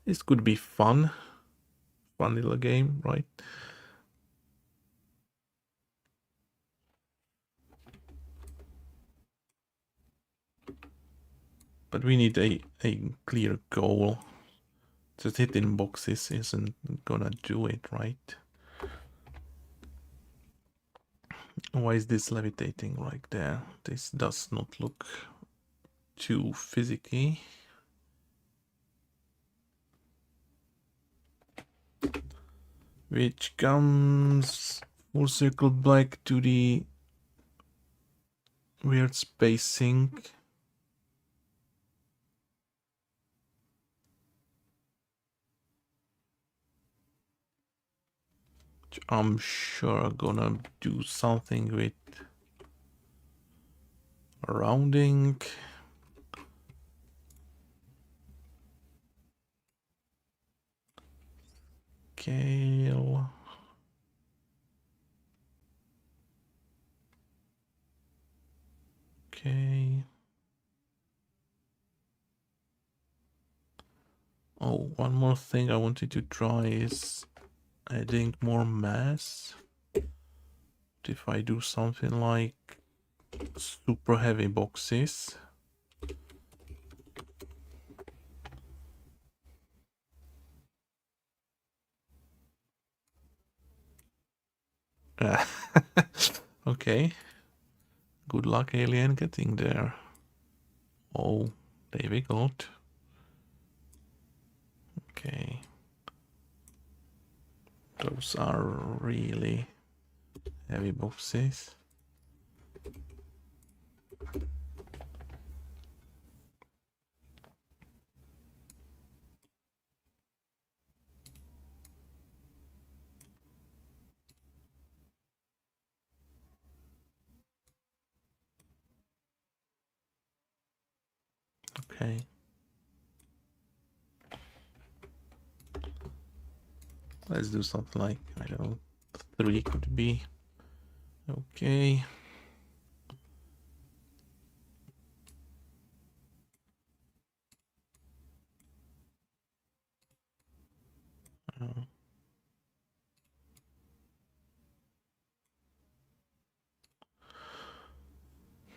This could be fun little game, right? But we need a clear goal. Just hitting boxes isn't gonna do it, right? Why is this levitating right there? This does not look too physicky. Which comes full circle back to the weird spacing. Which I'm sure are gonna do something with rounding. Scale. Okay. Oh, one more thing I wanted to try is adding more mass. If I do something like super heavy boxes. Okay. Good luck, alien, getting there. Oh, they wiggled. Okay. Those are really heavy boxes. Okay. Let's do something like, I don't know, 3 could be. Okay. Uh,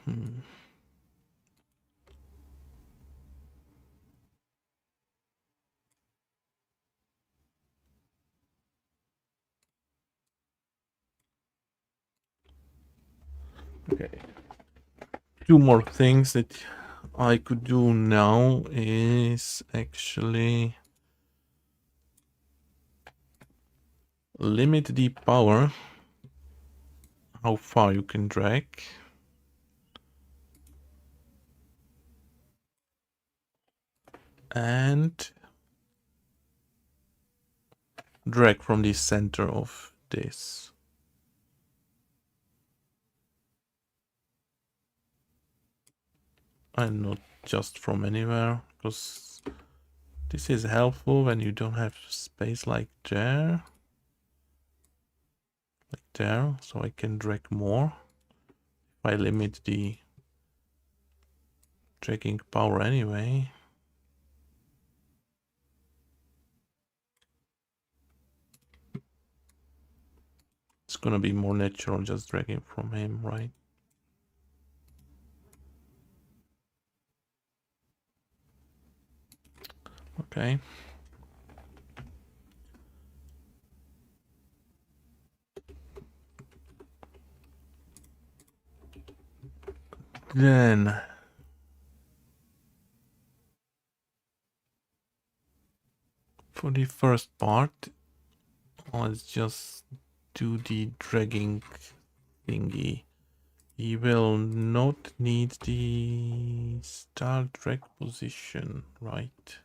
hmm. Okay. 2 more things that I could do now is actually limit the power, how far you can drag. And drag from the center of this. And not just from anywhere, because this is helpful when you don't have space like there. Like there, so I can drag more. If I limit the dragging power anyway. It's gonna be more natural just dragging from him, right? Okay. Then for the first part, let's just do the dragging thingy. He will not need the start drag position, right?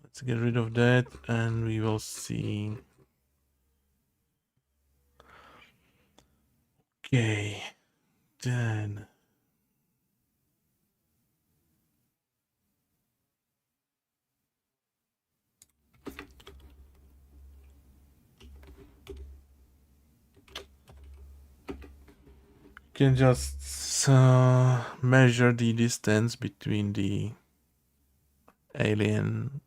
Let's get rid of that and we will see. Okay, then. Can just measure the distance between the alien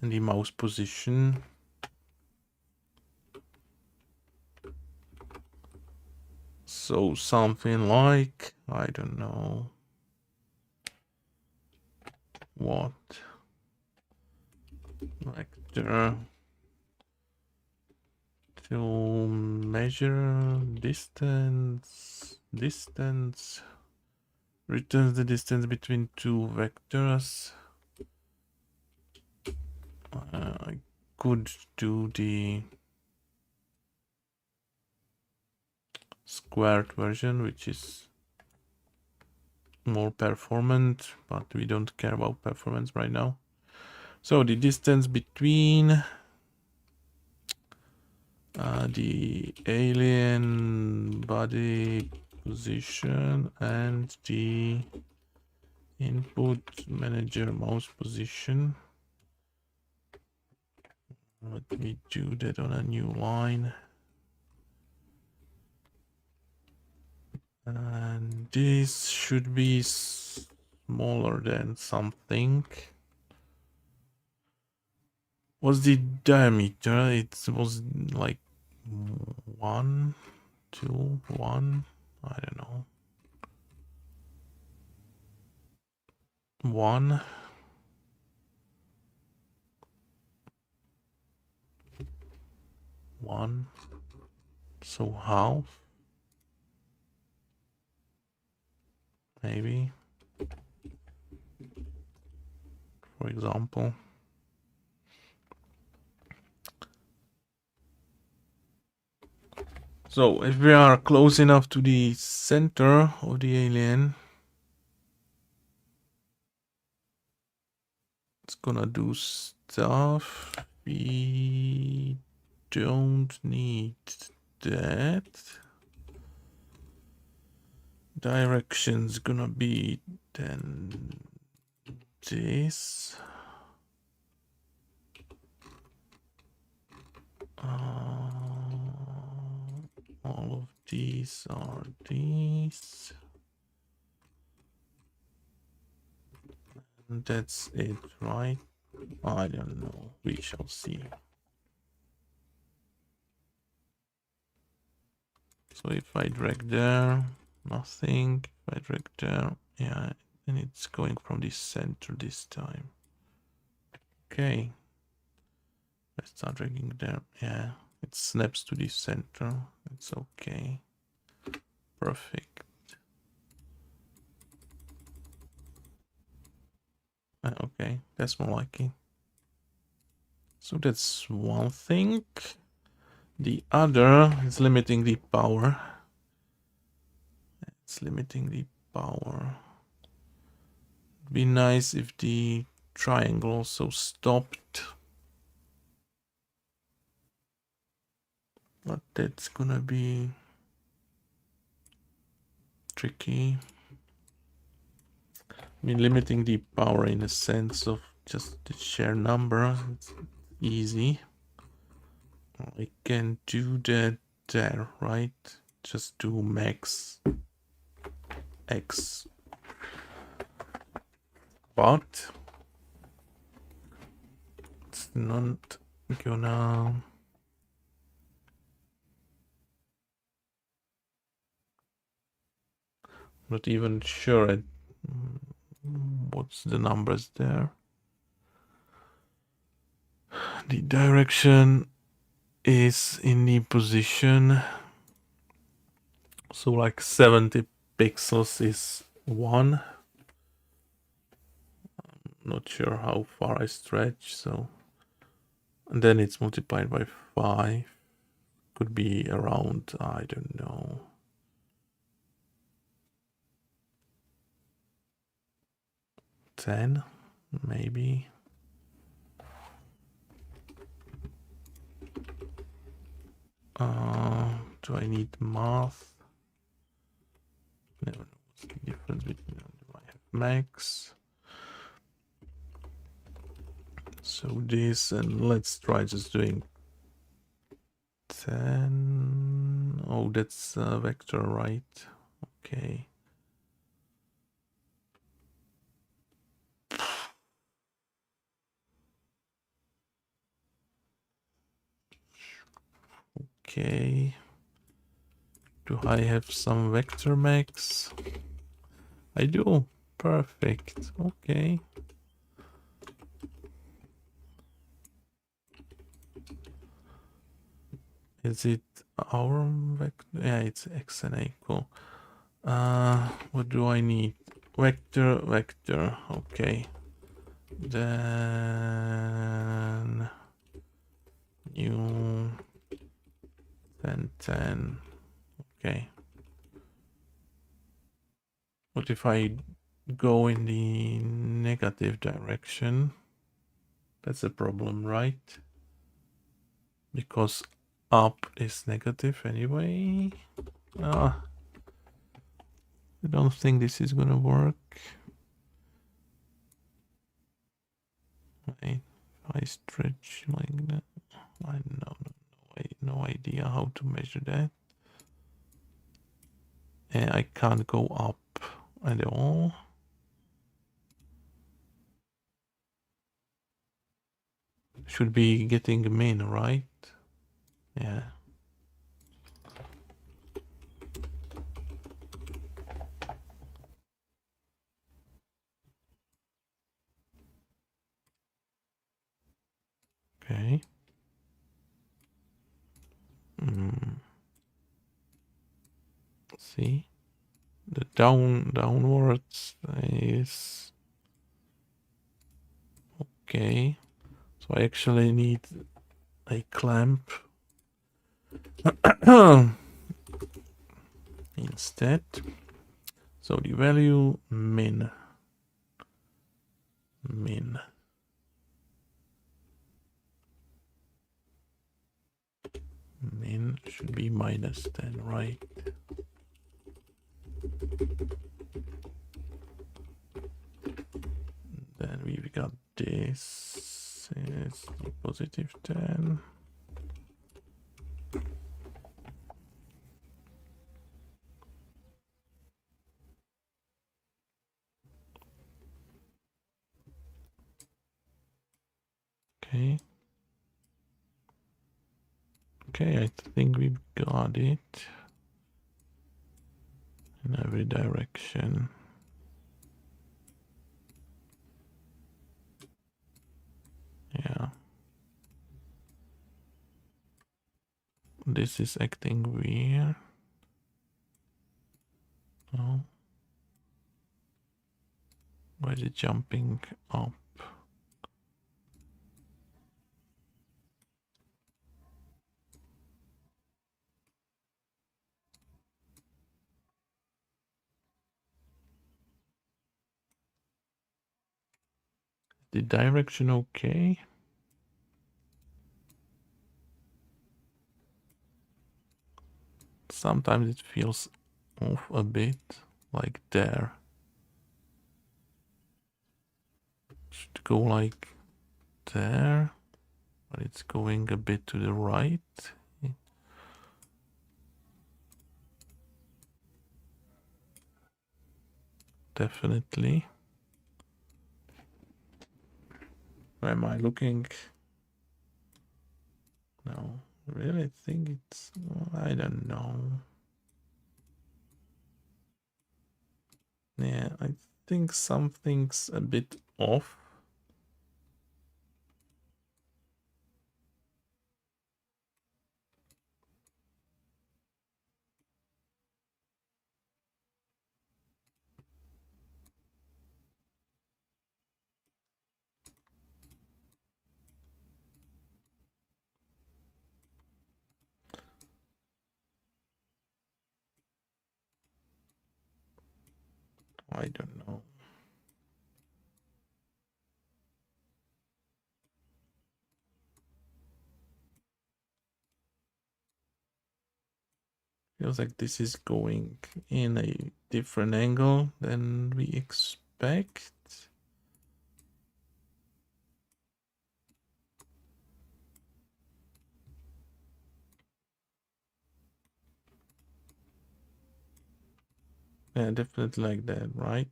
and the mouse position. So something like, I don't know what, vector to measure distance, returns the distance between two vectors. I could do the squared version, which is more performant, but we don't care about performance right now. So the distance between the alien body position and the input manager mouse position. Let me do that on a new line. And this should be smaller than something. What's the diameter? It was like 1, 2, 1. I don't know. 1. 1. So half. Maybe. For example. So if we are close enough to the center of the alien, it's gonna do stuff. We don't need that. Direction's gonna be then this. All of these are these. And that's it, right? I don't know. We shall see. So if I drag there, nothing. If I drag there, yeah, and it's going from the center this time. Okay. I start dragging there. Yeah, it snaps to the center. It's okay. Perfect. Okay, that's more like it. So that's one thing. The other is limiting the power. It's limiting the power. It'd be nice if the triangle also stopped. But that's gonna be tricky. I mean, limiting the power in a sense of just the sheer number, it's easy. I can do that there, right? Just do max x. But it's not gonna... Not even sure what's the numbers there. The direction is in the position. So like 70 pixels is 1. I'm not sure how far I stretch, so... And then it's multiplied by 5. Could be around, I don't know, 10, maybe. Do I need math? Never know what's the difference between them. Do I have max? So this, and let's try just doing 10. Oh, that's a vector, right? Okay. Okay. Do I have some vector max? I do. Perfect. Okay. Is it our vector? Yeah, it's x and a. Cool. What do I need? Vector, vector. Okay. Then new 10, 10. Okay. What if I go in the negative direction? That's a problem, right? Because up is negative anyway. I don't think this is gonna work. Wait, if I stretch like that, I no idea how to measure that. And I can't go up at all. Should be getting min, right? Yeah. Okay. See, the downwards is okay. So I actually need a clamp instead. So the value min should be -10, right? Then we've got this is +10. Okay. Okay, I think we've got it in every direction. Yeah. This is acting weird. Oh. Why is it jumping up? The direction okay? Sometimes it feels off a bit, like there. Should go like there, but it's going a bit to the right. Definitely. Where am I looking? No, really think it's, I don't know. Yeah, I think something's a bit off. I don't know. Feels like this is going in a different angle than we expect. Yeah, definitely like that, right?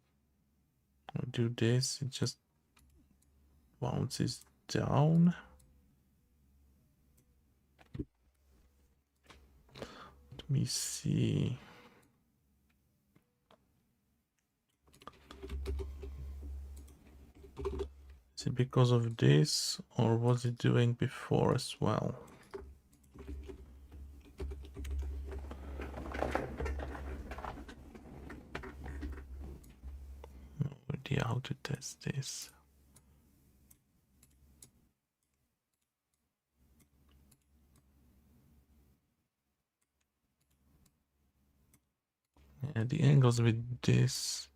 I'll do this, it just bounces down. me see. Is it because of this, or was it doing before as well? No idea how to test this. Yeah, the angles with this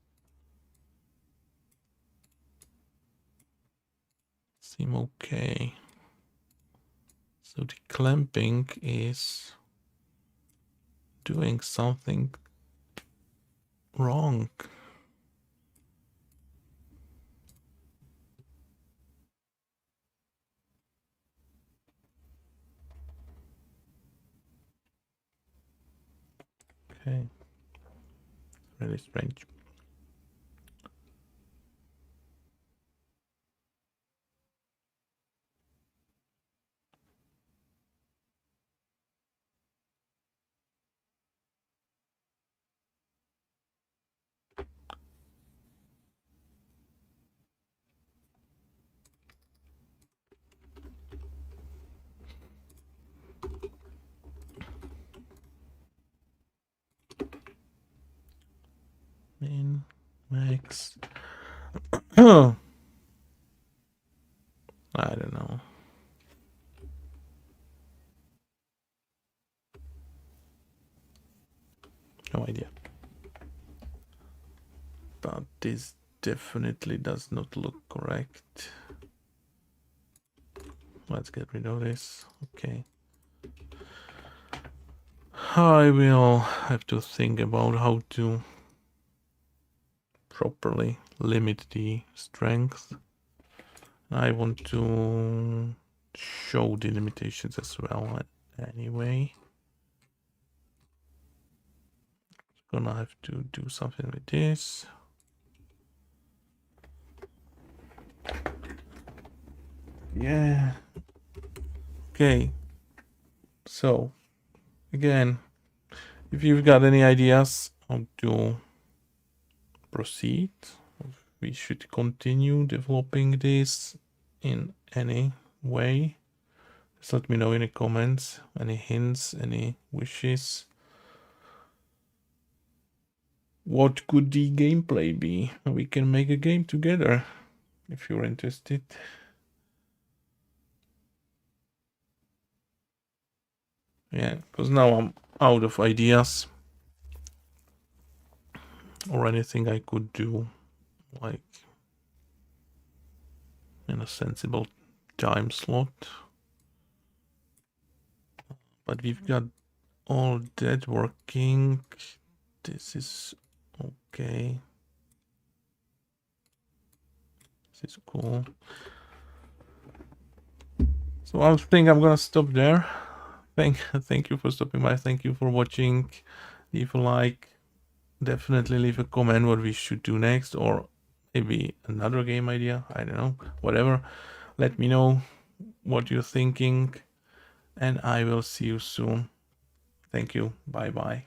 seem okay. So the clamping is doing something wrong. Okay, really strange. Min, max. Oh, I don't know. No idea. But this definitely does not look correct. Let's get rid of this. Okay. I will have to think about how to properly limit the strength. I want to show the limitations as well anyway. Gonna have to do something with this. Yeah. Okay. So again, if you've got any ideas how to proceed, we should continue developing this in any way, just let me know in the comments. Any hints, any wishes? What could the gameplay be? We can make a game together if you're interested. Yeah, because now I'm out of ideas or anything I could do like in a sensible time slot. But we've got all that working. This is okay. This is cool. So I think I'm gonna stop there. Thank you for stopping by. Thank you for watching. Leave a like. Definitely leave a comment what we should do next, or maybe another game idea. I don't know. Whatever. Let me know what you're thinking, and I will see you soon. Thank you. Bye bye.